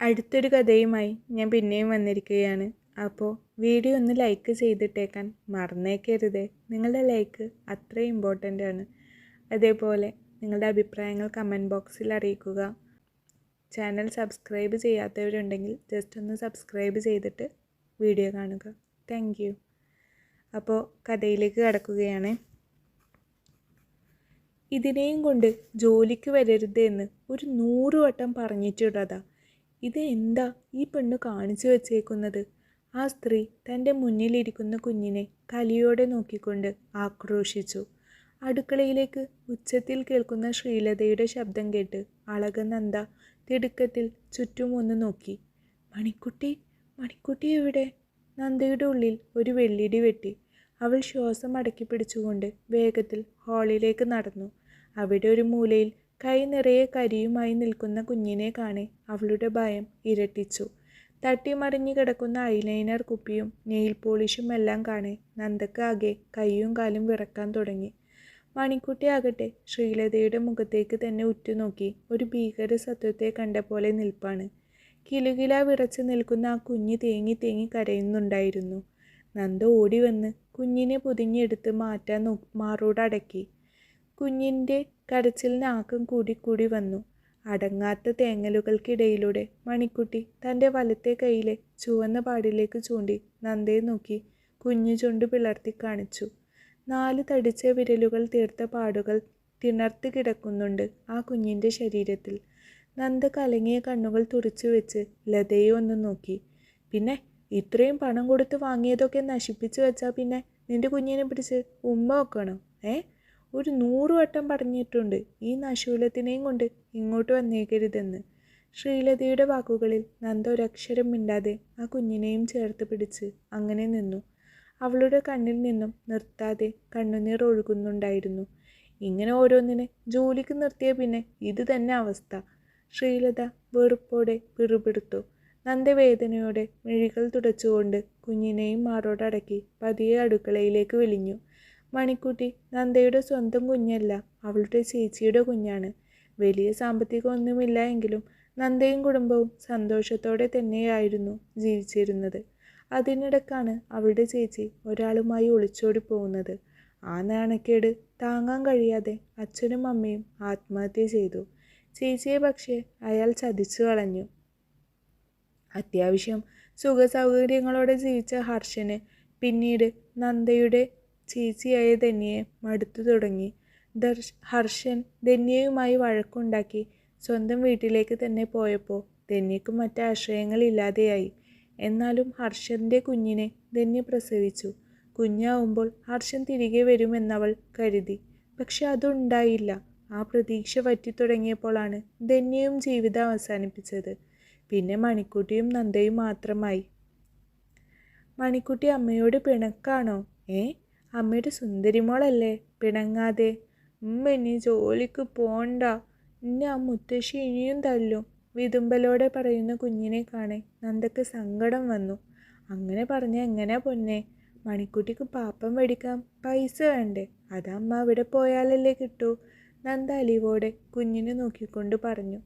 അടുത്തൊരു കഥയുമായി ഞാൻ പിന്നെയും വന്നിരിക്കുകയാണ്. അപ്പോൾ വീഡിയോ ഒന്ന് ലൈക്ക് ചെയ്തിട്ടേക്കാൻ മറന്നേക്കരുത്. നിങ്ങളുടെ ലൈക്ക് അത്രയും ഇമ്പോർട്ടൻ്റ് ആണ്. അതേപോലെ നിങ്ങളുടെ അഭിപ്രായങ്ങൾ കമൻറ്റ് ബോക്സിൽ അറിയിക്കുക. ചാനൽ സബ്സ്ക്രൈബ് ചെയ്യാത്തവരുണ്ടെങ്കിൽ ജസ്റ്റ് ഒന്ന് സബ്സ്ക്രൈബ് ചെയ്തിട്ട് വീഡിയോ കാണുക. Thank you. അപ്പോൾ കഥയിലേക്ക് കടക്കുകയാണ്. ഇതിനെയും കൊണ്ട് ജോലിക്ക് വരരുത് എന്ന് ഒരു 100 വട്ടം പറഞ്ഞിട്ടുള്ളതാ. ഇത് എന്താ ഈ പെണ്ണ് കാണിച്ചു വച്ചേക്കുന്നത്? ആ സ്ത്രീ തൻ്റെ മുന്നിലിരിക്കുന്ന കുഞ്ഞിനെ കലിയോടെ നോക്കിക്കൊണ്ട് ആക്രോശിച്ചു. അടുക്കളയിലേക്ക് ഉച്ചത്തിൽ കേൾക്കുന്ന ശ്രീലതയുടെ ശബ്ദം കേട്ട് അളകനന്ദ തിടുക്കത്തിൽ ചുറ്റും ഒന്ന് നോക്കി. മണിക്കുട്ടി, മണിക്കുട്ടി എവിടെ? നന്ദയുടെ ഉള്ളിൽ ഒരു വെള്ളിടി വെട്ടി. അവൾ ശ്വാസം അടക്കി പിടിച്ചുകൊണ്ട് വേഗത്തിൽ ഹാളിലേക്ക് നടന്നു. അവിടെ ഒരു മൂലയിൽ കൈ നിറയെ കരിയുമായി നിൽക്കുന്ന കുഞ്ഞിനെ കാണെ അവളുടെ ഭയം ഇരട്ടിച്ചു. തട്ടിമറിഞ്ഞു കിടക്കുന്ന ഐലൈനർ കുപ്പിയും നെയിൽ പോളിഷും എല്ലാം കാണെ നന്ദക്ക് ആകെ കൈയും കാലും വിറക്കാൻ തുടങ്ങി. മണിക്കുട്ടി ആകട്ടെ ശ്രീലതയുടെ മുഖത്തേക്ക് തന്നെ ഉറ്റുനോക്കി ഒരു ഭീകര സത്വത്തെ കണ്ട പോലെ നിൽപ്പാണ്. കിലുകില വിറച്ച് നിൽക്കുന്ന ആ കുഞ്ഞ് തേങ്ങി തേങ്ങി കരയുന്നുണ്ടായിരുന്നു. നന്ദ ഓടി വന്ന് കുഞ്ഞിനെ പൊതിഞ്ഞെടുത്ത് മാറ്റാൻ മാറോടടക്കി. കുഞ്ഞിൻ്റെ കരച്ചിലിന് ആക്കം കൂടി വന്നു. അടങ്ങാത്ത തേങ്ങലുകൾക്കിടയിലൂടെ മണിക്കുട്ടി തൻ്റെ വലത്തെ കൈയിലെ ചുവന്ന പാടിലേക്ക് ചൂണ്ടി നന്ദയെ നോക്കി കുഞ്ഞു ചുണ്ട് പിളർത്തി കാണിച്ചു. 4 തടിച്ച വിരലുകൾ തീർത്ത പാടുകൾ തിണർത്ത് കിടക്കുന്നുണ്ട് ആ കുഞ്ഞിൻ്റെ ശരീരത്തിൽ. നന്ദ കലങ്ങിയ കണ്ണുകൾ തുറച്ചു വെച്ച് ലതയെ ഒന്ന് നോക്കി. പിന്നെ ഇത്രയും പണം കൊടുത്ത് വാങ്ങിയതൊക്കെ നശിപ്പിച്ചു വെച്ചാൽ പിന്നെ നിന്റെ കുഞ്ഞിനെ പിടിച്ച് ഉമ്മ വെക്കണോ? ഒരു 100 വട്ടം പറഞ്ഞിട്ടുണ്ട് ഈ നശൂലത്തിനെയും കൊണ്ട് ഇങ്ങോട്ട് വന്നേക്കരുതെന്ന്. ശ്രീലതയുടെ വാക്കുകളിൽ നന്ദ ഒരക്ഷരം മിണ്ടാതെ ആ കുഞ്ഞിനെയും ചേർത്ത് പിടിച്ച് അങ്ങനെ നിന്നു. അവളുടെ കണ്ണിൽ നിന്നും നിർത്താതെ കണ്ണുനീർ ഒഴുകുന്നുണ്ടായിരുന്നു. ഇങ്ങനെ ഓരോന്നിനെ ജോലിക്ക് നിർത്തിയ പിന്നെ ഇത് തന്നെ അവസ്ഥ. ശ്രീലത വെറുപ്പോടെ പിറുപിറുത്തു. നന്ദ വേദനയോടെ മിഴികൾ തുടച്ചുകൊണ്ട് കുഞ്ഞിനെയും മാറോടടക്കി പതിയെ അടുക്കളയിലേക്ക് വലിഞ്ഞു. മണിക്കുട്ടി നന്ദയുടെ സ്വന്തം കുഞ്ഞല്ല, അവളുടെ ചേച്ചിയുടെ കുഞ്ഞാണ്. വലിയ സാമ്പത്തികമൊന്നുമില്ല എങ്കിലും നന്ദയും കുടുംബവും സന്തോഷത്തോടെ തന്നെയായിരുന്നു ജീവിച്ചിരുന്നത്. അതിനിടക്കാണ് അവളുടെ ചേച്ചി ഒരാളുമായി ഒളിച്ചോടി പോകുന്നത്. ആ നാണക്കേട് താങ്ങാൻ കഴിയാതെ അച്ഛനും അമ്മയും ആത്മഹത്യ ചെയ്തു. ചേച്ചിയെ പക്ഷേ അയാൾ ചതിച്ചു കളഞ്ഞു. അത്യാവശ്യം സുഖസൗകര്യങ്ങളോടെ ജീവിച്ച ഹർഷന് പിന്നീട് നന്ദയുടെ ചേച്ചിയായ ധന്യയെ മടുത്തു തുടങ്ങി. ഹർഷൻ ധന്യയുമായി വഴക്കുണ്ടാക്കി സ്വന്തം വീട്ടിലേക്ക് തന്നെ പോയപ്പോൾ ധന്യക്ക് മറ്റാശ്രയങ്ങളില്ലാതെയായി. എന്നാലും ഹർഷൻ്റെ കുഞ്ഞിനെ ധന്യ പ്രസവിച്ചു. കുഞ്ഞാവുമ്പോൾ ഹർഷൻ തിരികെ വരുമെന്നവൾ കരുതി. പക്ഷെ അതുണ്ടായില്ല. ആ പ്രതീക്ഷ വറ്റിത്തുടങ്ങിയപ്പോഴാണ് ധന്യയും ജീവിതം അവസാനിപ്പിച്ചത്. പിന്നെ മണിക്കുട്ടിയും നന്ദയും മാത്രമായി. മണിക്കുട്ടി അമ്മയോട് പിണക്കാണോ? അമ്മയുടെ സുന്ദരിമോളല്ലേ, പിണങ്ങാതെ. ഇനി ജോലിക്ക് പോണ്ട, ഇന്നെ ആ മുത്തശ്ശി ഇനിയും തല്ലും. വിതുമ്പലോടെ പറയുന്ന കുഞ്ഞിനെ കാണെ നന്ദക്ക് സങ്കടം വന്നു. അങ്ങനെ പറഞ്ഞ എങ്ങനെ പൊന്നെ? മണിക്കുട്ടിക്ക് പാപ്പം മേടിക്കാൻ പൈസ വേണ്ടേ? അതമ്മ അവിടെ പോയാലല്ലേ കിട്ടൂ. നന്ദ അലിവോടെ കുഞ്ഞിനെ നോക്കിക്കൊണ്ട് പറഞ്ഞു.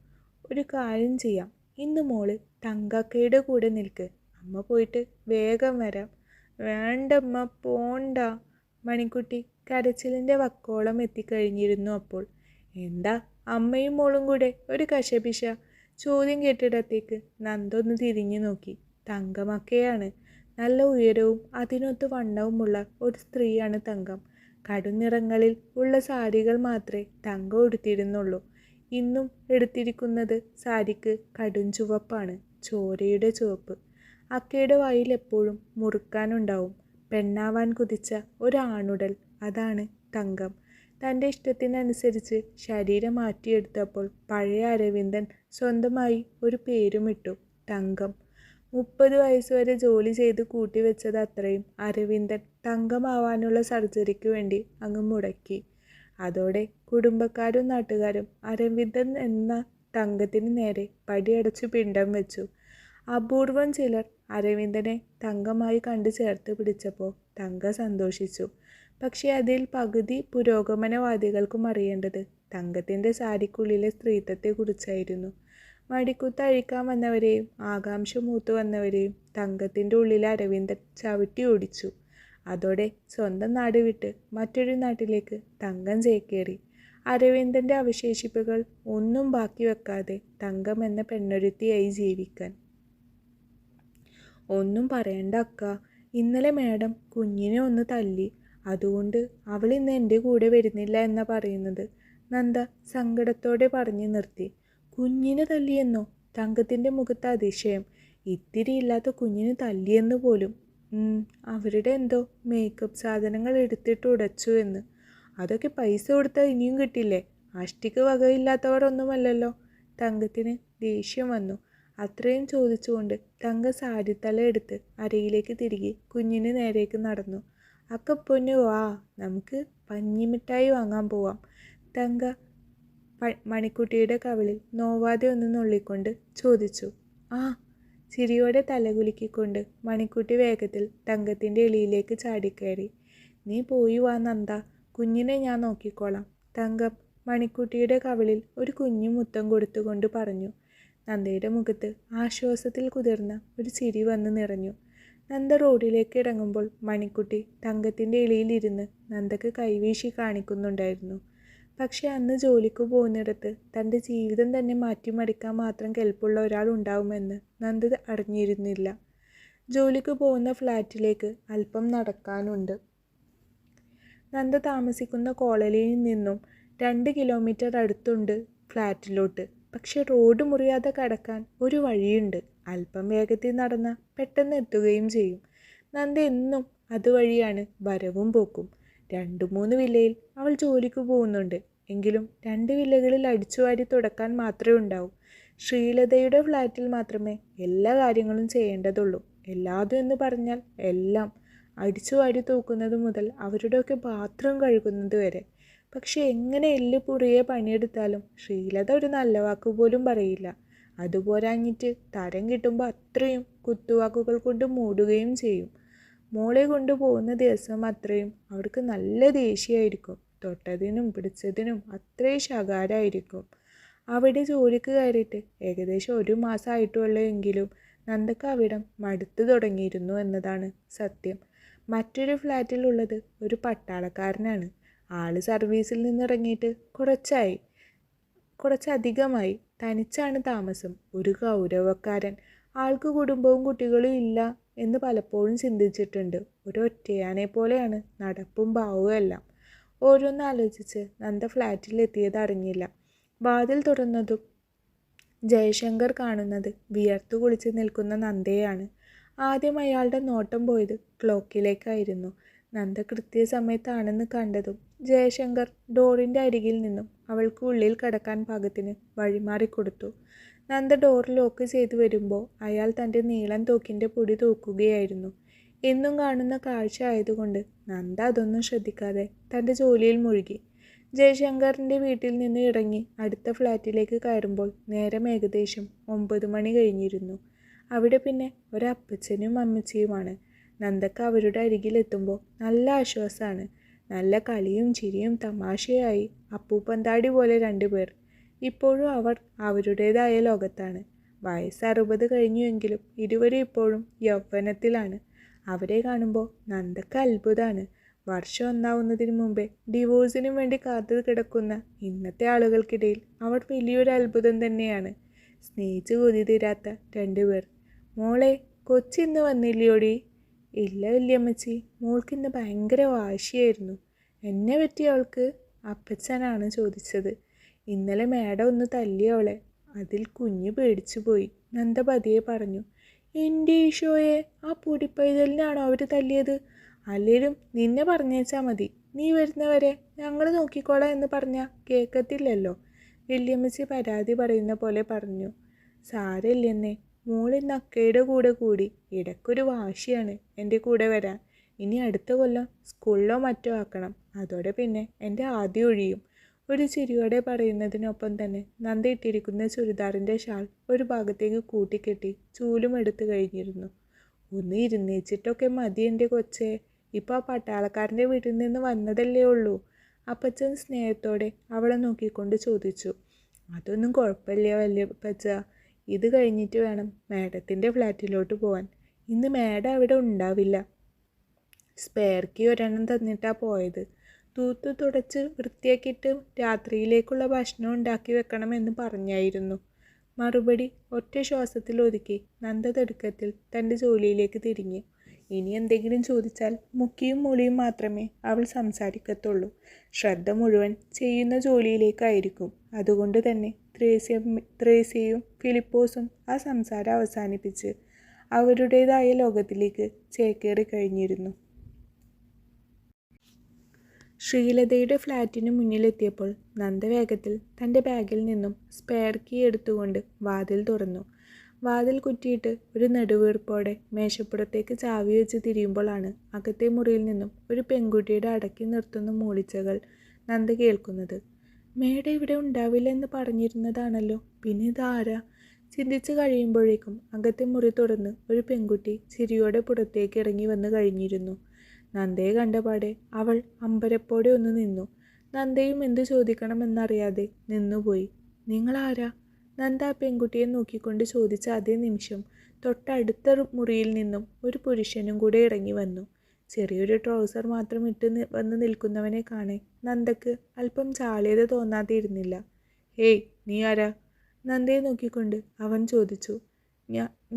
ഒരു കാര്യം ചെയ്യാം, ഇന്ന് മോള് തങ്കക്കയുടെ കൂടെ നിൽക്ക്. അമ്മ പോയിട്ട് വേഗം വരാം. വേണ്ടമ്മ, പോണ്ട. മണിക്കുട്ടി കരച്ചിലിൻ്റെ വക്കോളം എത്തിക്കഴിഞ്ഞിരുന്നു അപ്പോൾ. എന്താ അമ്മയും മോളും കൂടെ ഒരു കശപിശ? ചോദ്യം കേട്ടിടത്തേക്ക് നന്ദൊന്ന് തിരിഞ്ഞു നോക്കി. തങ്കമക്കയാണ്. നല്ല ഉയരവും അതിനൊത്ത് വണ്ണവുമുള്ള ഒരു സ്ത്രീയാണ് തങ്കം. കടുനിറങ്ങളിൽ ഉള്ള സാരികൾ മാത്രമേ തങ്കം എടുത്തിരുന്നുള്ളൂ. ഇന്നും എടുത്തിരിക്കുന്നത് സാരിക്ക് കടും ചുവപ്പാണ്, ചോരയുടെ ചുവപ്പ്. അക്കയുടെ വായിൽ എപ്പോഴും മുറുക്കാനുണ്ടാവും. പെണ്ണാവാൻ കുതിച്ച ഒരാണുടൽ, അതാണ് തങ്കം. തൻ്റെ ഇഷ്ടത്തിനനുസരിച്ച് ശരീരം മാറ്റിയെടുത്തപ്പോൾ പഴയ അരവിന്ദൻ സ്വന്തമായി ഒരു പേരുമിട്ടു, തങ്കം. 30 വയസ്സുവരെ ജോലി ചെയ്ത് കൂട്ടിവെച്ചത് അത്രയും അരവിന്ദൻ തങ്കമാവാനുള്ള സർജറിക്ക് വേണ്ടി അങ്ങ് മുടക്കി. അതോടെ കുടുംബക്കാരും നാട്ടുകാരും അരവിന്ദൻ എന്ന തങ്കത്തിന് നേരെ പടിയടച്ചു പിണ്ടം വെച്ചു. അപൂർവം ചിലർ അരവിന്ദനെ തങ്കമായി കണ്ടു ചേർത്ത് പിടിച്ചപ്പോൾ തങ്ക സന്തോഷിച്ചു. പക്ഷെ അതിൽ പകുതി പുരോഗമനവാദികൾക്കും അറിയേണ്ടത് തങ്കത്തിൻ്റെ സാരിക്കുള്ളിലെ സ്ത്രീത്വത്തെക്കുറിച്ചായിരുന്നു. മടിക്കുത്ത് അഴിക്കാൻ വന്നവരെയും ആകാംക്ഷ മൂത്തു വന്നവരെയും തങ്കത്തിൻ്റെ ഉള്ളിൽ അരവിന്ദൻ ചവിട്ടി ഓടിച്ചു. അതോടെ സ്വന്തം നാട് വിട്ട് മറ്റൊരു നാട്ടിലേക്ക് തങ്കം ചേക്കേറി. അരവിന്ദൻ്റെ അവശേഷിപ്പുകൾ ഒന്നും ബാക്കി വെക്കാതെ തങ്കം എന്ന പെണ്ണൊരുത്തിയായി ജീവിക്കാൻ. ഒന്നും പറയണ്ട അക്ക, ഇന്നലെ മാഡം കുഞ്ഞിനെ ഒന്ന് തല്ലി, അതുകൊണ്ട് അവൾ ഇന്ന് എൻ്റെ കൂടെ വരുന്നില്ല എന്നാ പറയുന്നത്. നന്ദ സങ്കടത്തോടെ പറഞ്ഞു നിർത്തി. കുഞ്ഞിനെ തല്ലിയെന്നോ? തങ്കത്തിൻ്റെ മുഖത്ത് അതിശയം. ഇത്തിരി ഇല്ലാത്ത കുഞ്ഞിന് തല്ലിയെന്ന് പോലും. അവരുടെ എന്തോ മേക്കപ്പ് സാധനങ്ങൾ എടുത്തിട്ട് ഉടച്ചു എന്ന്. അതൊക്കെ പൈസ കൊടുത്താൽ ഇനിയും കിട്ടില്ലേ? അഷ്ടിക്ക് വകയില്ലാത്തവർ ഒന്നുമല്ലല്ലോ. തങ്കത്തിന് ദേഷ്യം വന്നു. അത്രയും ചോദിച്ചുകൊണ്ട് തങ്ക സാരിത്തല എടുത്ത് അരയിലേക്ക് തിരികെ കുഞ്ഞിന് നേരേക്ക് നടന്നു. അക്ക പൊന്നു വാ, നമുക്ക് പഞ്ഞിമിഠായി വാങ്ങാൻ പോവാം. തങ്ക മണിക്കുട്ടിയുടെ കവിളിൽ നോവാതെ ഒന്ന് നുള്ളിക്കൊണ്ട് ചോദിച്ചു. ആ. ചിരിയോടെ തലകുലുക്കിക്കൊണ്ട് മണിക്കുട്ടി വേഗത്തിൽ തങ്കത്തിൻ്റെ എളിയിലേക്ക് ചാടിക്കയറി. നീ പോയി വാ നന്ദ, കുഞ്ഞിനെ ഞാൻ നോക്കിക്കോളാം. തങ്കം മണിക്കുട്ടിയുടെ കവിളിൽ ഒരു കുഞ്ഞു മുത്തം കൊടുത്തുകൊണ്ട് പറഞ്ഞു. നന്ദയുടെ മുഖത്ത് ആശ്വാസത്തിൽ കുതിർന്ന ഒരു ചിരി വന്ന് നിറഞ്ഞു. നന്ദ റോഡിലേക്ക് ഇറങ്ങുമ്പോൾ മണിക്കുട്ടി തങ്കത്തിൻ്റെ എളിയിലിരുന്ന് നന്ദക്ക് കൈവീശി കാണിക്കുന്നുണ്ടായിരുന്നു. പക്ഷെ അന്ന് ജോലിക്ക് പോകുന്നിടത്ത് തൻ്റെ ജീവിതം തന്നെ മാറ്റിമറിക്കാൻ മാത്രം കെൽപ്പുള്ള ഒരാൾ ഉണ്ടാവുമെന്ന് നന്ദ അറിഞ്ഞിരുന്നില്ല. ജോലിക്ക് പോകുന്ന ഫ്ലാറ്റിലേക്ക് അല്പം നടക്കാനുണ്ട്. നന്ദ താമസിക്കുന്ന കോളനിയിൽ നിന്നും 2 കിലോമീറ്റർ അടുത്തുണ്ട് ഫ്ലാറ്റിലോട്ട്. പക്ഷെ റോഡ് മുറിയാതെ കടക്കാൻ ഒരു വഴിയുണ്ട്. അല്പം വേഗത്തിൽ നടന്ന പെട്ടെന്ന് എത്തുകയും ചെയ്യും. നന്ദ എന്നും അതുവഴിയാണ് വരവും പോക്കും. 2-3 വില്ലയിൽ അവൾ ജോലിക്ക് പോകുന്നുണ്ട്. എങ്കിലും 2 വില്ലകളിൽ അടിച്ചുവാരി തുടക്കാൻ മാത്രമേ ഉണ്ടാവൂ. ശ്രീലതയുടെ ഫ്ലാറ്റിൽ മാത്രമേ എല്ലാ കാര്യങ്ങളും ചെയ്യേണ്ടതുള്ളൂ. എല്ലാതും എന്ന് പറഞ്ഞാൽ എല്ലാം. അടിച്ചുവാരി തൂക്കുന്നത് മുതൽ അവരുടെയൊക്കെ ബാത്റൂം കഴുകുന്നത് വരെ. പക്ഷെ എങ്ങനെ എല്ല് പുറിയെ പണിയെടുത്താലും ശ്രീലത ഒരു നല്ല വാക്കുപോലും പറയില്ല. അതുപോരാഞ്ഞിട്ട് തരം കിട്ടുമ്പോൾ അത്രയും കുത്തുവാക്കുകൾ കൊണ്ട് മൂടുകയും ചെയ്യും. മോളെ കൊണ്ടുപോകുന്ന ദിവസം അത്രയും അവർക്ക് നല്ല ദേഷ്യമായിരിക്കും. തൊട്ടതിനും പിടിച്ചതിനും അത്രയും ശകാരമായിരിക്കും. അവിടെ ജോലിക്ക് കയറിയിട്ട് ഏകദേശം 1 മാസമായിട്ടുള്ളൂ. എങ്കിലും നന്ദക്ക് അവിടം മടുത്തു തുടങ്ങിയിരുന്നു എന്നതാണ് സത്യം. മറ്റൊരു ഫ്ലാറ്റിലുള്ളത് ഒരു പട്ടാളക്കാരനാണ്. ആള് സർവീസിൽ നിന്നിറങ്ങിയിട്ട് കുറച്ചധികമായി. തനിച്ചാണ് താമസം. ഒരു ഗൗരവക്കാരൻ. ആൾക്ക് കുടുംബവും കുട്ടികളും ഇല്ല എന്ന് പലപ്പോഴും ചിന്തിച്ചിട്ടുണ്ട്. ഒരു ഒറ്റയാനെ പോലെയാണ് നടപ്പും ഭാവവും എല്ലാം. ഓരോന്നാലോചിച്ച് നന്ദ ഫ്ലാറ്റിലെത്തിയത് അറിഞ്ഞില്ല. വാതിൽ തുറന്നതും ജയശങ്കർ കാണുന്നത് വിയർത്തു കുളിച്ച് നിൽക്കുന്ന നന്ദയെയാണ്. ആദ്യം അയാളുടെ നോട്ടം പോയത് ക്ലോക്കിലേക്കായിരുന്നു. നന്ദ കൃത്യസമയത്താണെന്ന് കണ്ടതും ജയശങ്കർ ഡോറിൻ്റെ അരികിൽ നിന്നും അവൾക്ക് ഉള്ളിൽ കടക്കാൻ പാകത്തിന് വഴിമാറിക്കൊടുത്തു. നന്ദ ഡോർ ലോക്ക് ചെയ്തു വരുമ്പോൾ അയാൾ തൻ്റെ നീളൻ തോക്കിൻ്റെ പൊടി തൂക്കുകയായിരുന്നു. എന്നും കാണുന്ന കാഴ്ച ആയതുകൊണ്ട് നന്ദ അതൊന്നും ശ്രദ്ധിക്കാതെ തൻ്റെ ജോലിയിൽ മുഴുകി. ജയശങ്കറിൻ്റെ വീട്ടിൽ നിന്ന് ഇറങ്ങി അടുത്ത ഫ്ലാറ്റിലേക്ക് കയറുമ്പോൾ നേരം ഏകദേശം 9 മണി കഴിഞ്ഞിരുന്നു. അവിടെ പിന്നെ ഒരപ്പച്ചനും അമ്മച്ചിയുമാണ്. നന്ദക്ക് അവരുടെ അരികിലെത്തുമ്പോൾ നല്ല ആശ്വാസമാണ്. നല്ല കളിയും ചിരിയും തമാശയായി അപ്പൂപ്പന്താടി പോലെ 2 പേർ. ഇപ്പോഴും അവർ അവരുടേതായ ലോകത്താണ്. വയസ്സ് 60 കഴിഞ്ഞുവെങ്കിലും ഇരുവരും ഇപ്പോഴും യൗവനത്തിലാണ്. അവരെ കാണുമ്പോൾ നന്ദക്ക് അത്ഭുതമാണ്. വർഷം ഒന്നാവുന്നതിന് മുമ്പേ ഡിവോഴ്സിനു വേണ്ടി കാത്തു കിടക്കുന്ന ഇന്നത്തെ ആളുകൾക്കിടയിൽ അവർ വലിയൊരു അത്ഭുതം തന്നെയാണ്. സ്നേഹിച്ച് കൊതി തീരാത്ത 2 പേർ. മോളെ, കൊച്ചിന്ന് വന്നില്ലയോടി? ഇല്ല വല്യമ്മച്ചി, മോൾക്കിന്ന് ഭയങ്കര വാശിയായിരുന്നു. എന്നെ പറ്റി അവൾക്ക്? അപ്പച്ചനാണ് ചോദിച്ചത്. ഇന്നലെ മാഡം ഒന്ന് തല്ലി അവളെ. അതിൽ കുഞ്ഞ് പേടിച്ചു പോയി. നന്ദ പതിയെ പറഞ്ഞു. എൻ്റെ ഈശോയെ, ആ പൊടിപ്പൈതലിനാണോ അവർ തല്ലിയത്? അല്ലേലും നിന്നെ പറഞ്ഞേച്ചാൽ മതി. നീ വരുന്നവരെ ഞങ്ങൾ നോക്കിക്കോളാം എന്ന് പറഞ്ഞാൽ കേൾക്കത്തില്ലല്ലോ. വല്യമ്മച്ചി പരാതി പറയുന്ന പോലെ പറഞ്ഞു. സാരമില്ലെന്നേ, മോളിന്ന് അക്കയുടെ കൂടെ കൂടി. ഇടയ്ക്കൊരു വാശിയാണ് എൻ്റെ കൂടെ വരാൻ. ഇനി അടുത്ത കൊല്ലം സ്കൂളിലോ മറ്റോ ആക്കണം. അതോടെ പിന്നെ എൻ്റെ ആദ്യം ഒഴിയും. ഒരു ചിരിയോടെ പറയുന്നതിനൊപ്പം തന്നെ നന്ദ ഇട്ടിരിക്കുന്ന ചുരിദാറിൻ്റെ ഷാൾ ഒരു ഭാഗത്തേക്ക് കൂട്ടിക്കെട്ടി ചൂലും എടുത്തു കഴിഞ്ഞിരുന്നു. ഒന്ന് ഇരുന്നേച്ചിട്ടൊക്കെ മതി എൻ്റെ കൊച്ചേ. ഇപ്പോൾ ആ പട്ടാളക്കാരൻ്റെ വീട്ടിൽ നിന്ന് വന്നതല്ലേ ഉള്ളൂ. അപ്പച്ചൻ സ്നേഹത്തോടെ അവളെ നോക്കിക്കൊണ്ട് ചോദിച്ചു. അതൊന്നും കുഴപ്പമില്ല വല്യപ്പച്ച. ഇത് കഴിഞ്ഞിട്ട് വേണം മാഡത്തിൻ്റെ ഫ്ലാറ്റിലോട്ട് പോകാൻ. ഇന്ന് മാഡം അവിടെ ഉണ്ടാവില്ല. സ്പെയർ കീ ഒരെണ്ണം തന്നിട്ടാണ് പോയത്. തൂത്ത് തുടച്ച് വൃത്തിയാക്കിയിട്ട് രാത്രിയിലേക്കുള്ള ഭക്ഷണം ഉണ്ടാക്കി വെക്കണമെന്ന് പറഞ്ഞായിരുന്നു. മറുപടി ഒറ്റ ശ്വാസത്തിൽ ഒതുക്കി നന്ദ തിടുക്കത്തിൽ തൻ്റെ ജോലിയിലേക്ക് തിരിഞ്ഞു. ഇനി എന്തെങ്കിലും ചോദിച്ചാൽ മുക്കിയും മൂളിയും മാത്രമേ അവൾ സംസാരിക്കത്തുള്ളൂ. ശ്രദ്ധ മുഴുവൻ ചെയ്യുന്ന ജോലിയിലേക്കായിരിക്കും. അതുകൊണ്ട് തന്നെ ത്രേസ്യയും ഫിലിപ്പോസും ആ സംസാരം അവസാനിപ്പിച്ച് അവരുടേതായ ലോകത്തിലേക്ക് ചേക്കേറി കഴിഞ്ഞിരുന്നു. ശ്രീലതയുടെ ഫ്ലാറ്റിന് മുന്നിലെത്തിയപ്പോൾ നന്ദ വേഗത്തിൽ തൻ്റെ ബാഗിൽ നിന്നും സ്പെയർ കീ എടുത്തുകൊണ്ട് വാതിൽ തുറന്നു. വാതിൽ കുറ്റിയിട്ട് ഒരു നെടുവീർപ്പോടെ മേശപ്പുറത്തേക്ക് ചാവി വെച്ച് തിരിയുമ്പോഴാണ് അകത്തെ മുറിയിൽ നിന്നും ഒരു പെൺകുട്ടിയുടെ അടക്കി നിർത്തുന്ന മൂളിച്ചകൾ നന്ദ കേൾക്കുന്നത്. മേഡം ഇവിടെ ഉണ്ടാവില്ല എന്ന് പറഞ്ഞിരുന്നതാണല്ലോ, പിന്നെ ഇതാരാ? ചിന്തിച്ച് കഴിയുമ്പോഴേക്കും അകത്തെ മുറി തുറന്ന് ഒരു പെൺകുട്ടി ചിരിയോടെ പുറത്തേക്ക് ഇറങ്ങി വന്നു കഴിഞ്ഞിരുന്നു. നന്ദയെ കണ്ടപാടെ അവൾ അമ്പരപ്പോടെ ഒന്ന് നിന്നു. നന്ദയും എന്തു ചോദിക്കണമെന്നറിയാതെ നിന്നുപോയി. നിങ്ങളാരാ? നന്ദ ആ പെൺകുട്ടിയെ നോക്കിക്കൊണ്ട് ചോദിച്ച അതേ നിമിഷം തൊട്ടടുത്ത മുറിയിൽ നിന്നും ഒരു പുരുഷനും കൂടെ ഇറങ്ങി വന്നു. ചെറിയൊരു ട്രൗസർ മാത്രം ഇട്ട് വന്ന് നിൽക്കുന്നവനെ കാണെ നന്ദക്ക് അല്പം ജാള്യത തോന്നാതെ ഇരുന്നില്ല. ഹേയ്, നീ ആരാ? നന്ദയെ നോക്കിക്കൊണ്ട് അവൻ ചോദിച്ചു.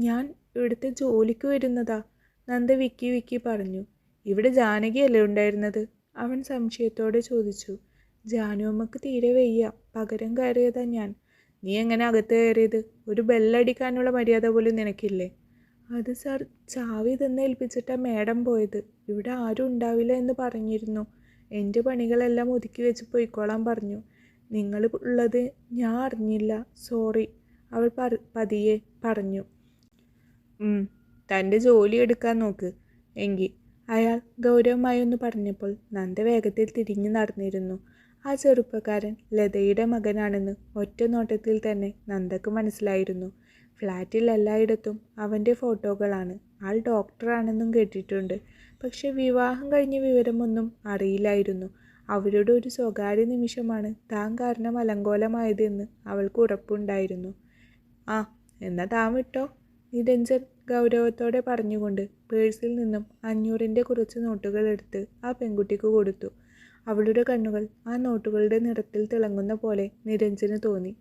ഞാൻ ഇവിടുത്തെ ജോലിക്ക് വരുന്നതാ, നന്ദ വിക്കി വിക്കി പറഞ്ഞു. ഇവിടെ ജാനകിയല്ലേ ഉണ്ടായിരുന്നത്? അവൻ സംശയത്തോടെ ചോദിച്ചു. ജാനുവമ്മക്ക് തീരെ വയ്യ, പകരം കയറിയതാ ഞാൻ. നീ എങ്ങനെ അകത്ത് കയറിയത്? ഒരു ബെല്ലടിക്കാനുള്ള മര്യാദ പോലും നിനക്കില്ലേ? അത് സാർ, ചാവി തന്നെ ഏൽപ്പിച്ചിട്ടാണ് മേഡം പോയത്. ഇവിടെ ആരും ഉണ്ടാവില്ല എന്ന് പറഞ്ഞിരുന്നു. എൻ്റെ പണികളെല്ലാം ഒതുക്കി വെച്ച് പോയിക്കോളാൻ പറഞ്ഞു. നിങ്ങൾ ഉള്ളത് ഞാൻ അറിഞ്ഞില്ല, സോറി, അവൾ പതിയെ പറഞ്ഞു. തൻ്റെ ജോലി എടുക്കാൻ നോക്ക് എങ്കിൽ, അയാൾ ഗൗരവമായി ഒന്ന് പറഞ്ഞപ്പോൾ നന്ദ വേഗത്തിൽ തിരിഞ്ഞു നടന്നിരുന്നു. ആ ചെറുപ്പക്കാരൻ ലതയുടെ മകനാണെന്ന് ഒറ്റ നോട്ടത്തിൽ തന്നെ നന്ദക്ക് മനസ്സിലായിരുന്നു. ഫ്ലാറ്റിൽ എല്ലായിടത്തും അവൻ്റെ ഫോട്ടോകളാണ്. ആൾ ഡോക്ടറാണെന്നും കേട്ടിട്ടുണ്ട്. പക്ഷെ വിവാഹം കഴിഞ്ഞ വിവരമൊന്നും അറിയില്ലായിരുന്നു. അവരുടെ ഒരു സ്വകാര്യ നിമിഷമാണ് താൻ കാരണം അലങ്കോലമായതെന്ന് അവൾക്ക് ഉറപ്പുണ്ടായിരുന്നു. ആ, എന്നാൽ താൻ വിട്ടോ, നിരഞ്ജൻ ഗൗരവത്തോടെ പറഞ്ഞുകൊണ്ട് പേഴ്സിൽ നിന്നും 500-ൻ്റെ കുറച്ച് നോട്ടുകൾ എടുത്ത് ആ പെൺകുട്ടിക്ക് കൊടുത്തു. അവളുടെ കണ്ണുകൾ ആ നോട്ടുകളുടെ നിറത്തിൽ തിളങ്ങുന്ന പോലെ നിരഞ്ജന് തോന്നി.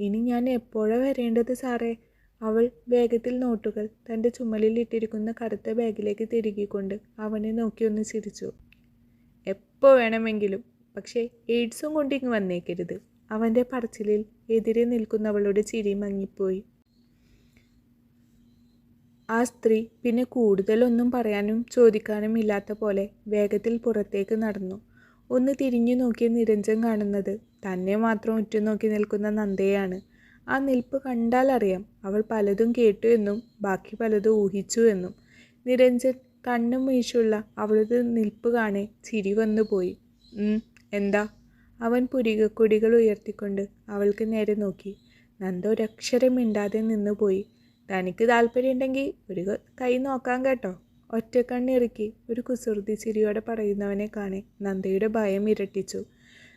ഇനി ഞാൻ എപ്പോഴാണ് വരേണ്ടത് സാറേ? അവൾ വേഗത്തിൽ നോട്ടുകൾ തൻ്റെ ചുമലിൽ ഇട്ടിരിക്കുന്ന കറുത്ത ബാഗിലേക്ക് തിരുകിക്കൊണ്ട് അവനെ നോക്കി ഒന്ന് ചിരിച്ചു. എപ്പോൾ വേണമെങ്കിലും, പക്ഷേ എയ്ഡ്സും കൊണ്ടിങ്ങ് വന്നേക്കരുത്. അവൻ്റെ പറച്ചിലിൽ എതിരെ നിൽക്കുന്നവളുടെ ചിരി മങ്ങിപ്പോയി. ആ സ്ത്രീ പിന്നെ കൂടുതലൊന്നും പറയാനും ചോദിക്കാനും ഇല്ലാത്ത പോലെ വേഗത്തിൽ പുറത്തേക്ക് നടന്നു. ഒന്ന് തിരിഞ്ഞു നോക്കിയ നിരഞ്ജൻ കാണുന്നത് തന്നെ മാത്രം ഉറ്റുനോക്കി നിൽക്കുന്ന നന്ദയാണ്. ആ നിൽപ്പ് കണ്ടാൽ അറിയാം അവൾ പലതും കേട്ടു എന്നും ബാക്കി പലതും ഊഹിച്ചു എന്നും. നിരഞ്ജൻ കണ്ണും വീശുള്ള അവളുടെ നിൽപ്പ് കാണെ ചിരി വന്നുപോയി. എന്താ? അവൻ പുരികക്കൊടികൾ ഉയർത്തിക്കൊണ്ട് അവൾക്ക് നേരെ നോക്കി. നന്ദ ഒരക്ഷരം മിണ്ടാതെ നിന്നുപോയി. തനിക്ക് താല്പര്യമുണ്ടെങ്കിൽ ഒരു കൈ നോക്കാം കേട്ടോ, ഒറ്റക്കണ്ണിറുക്കി ഒരു കുസൃതി ചിരിയോടെ പറയുന്നവനെ കാണെ നന്ദയുടെ ഭയം ഇരട്ടിച്ചു.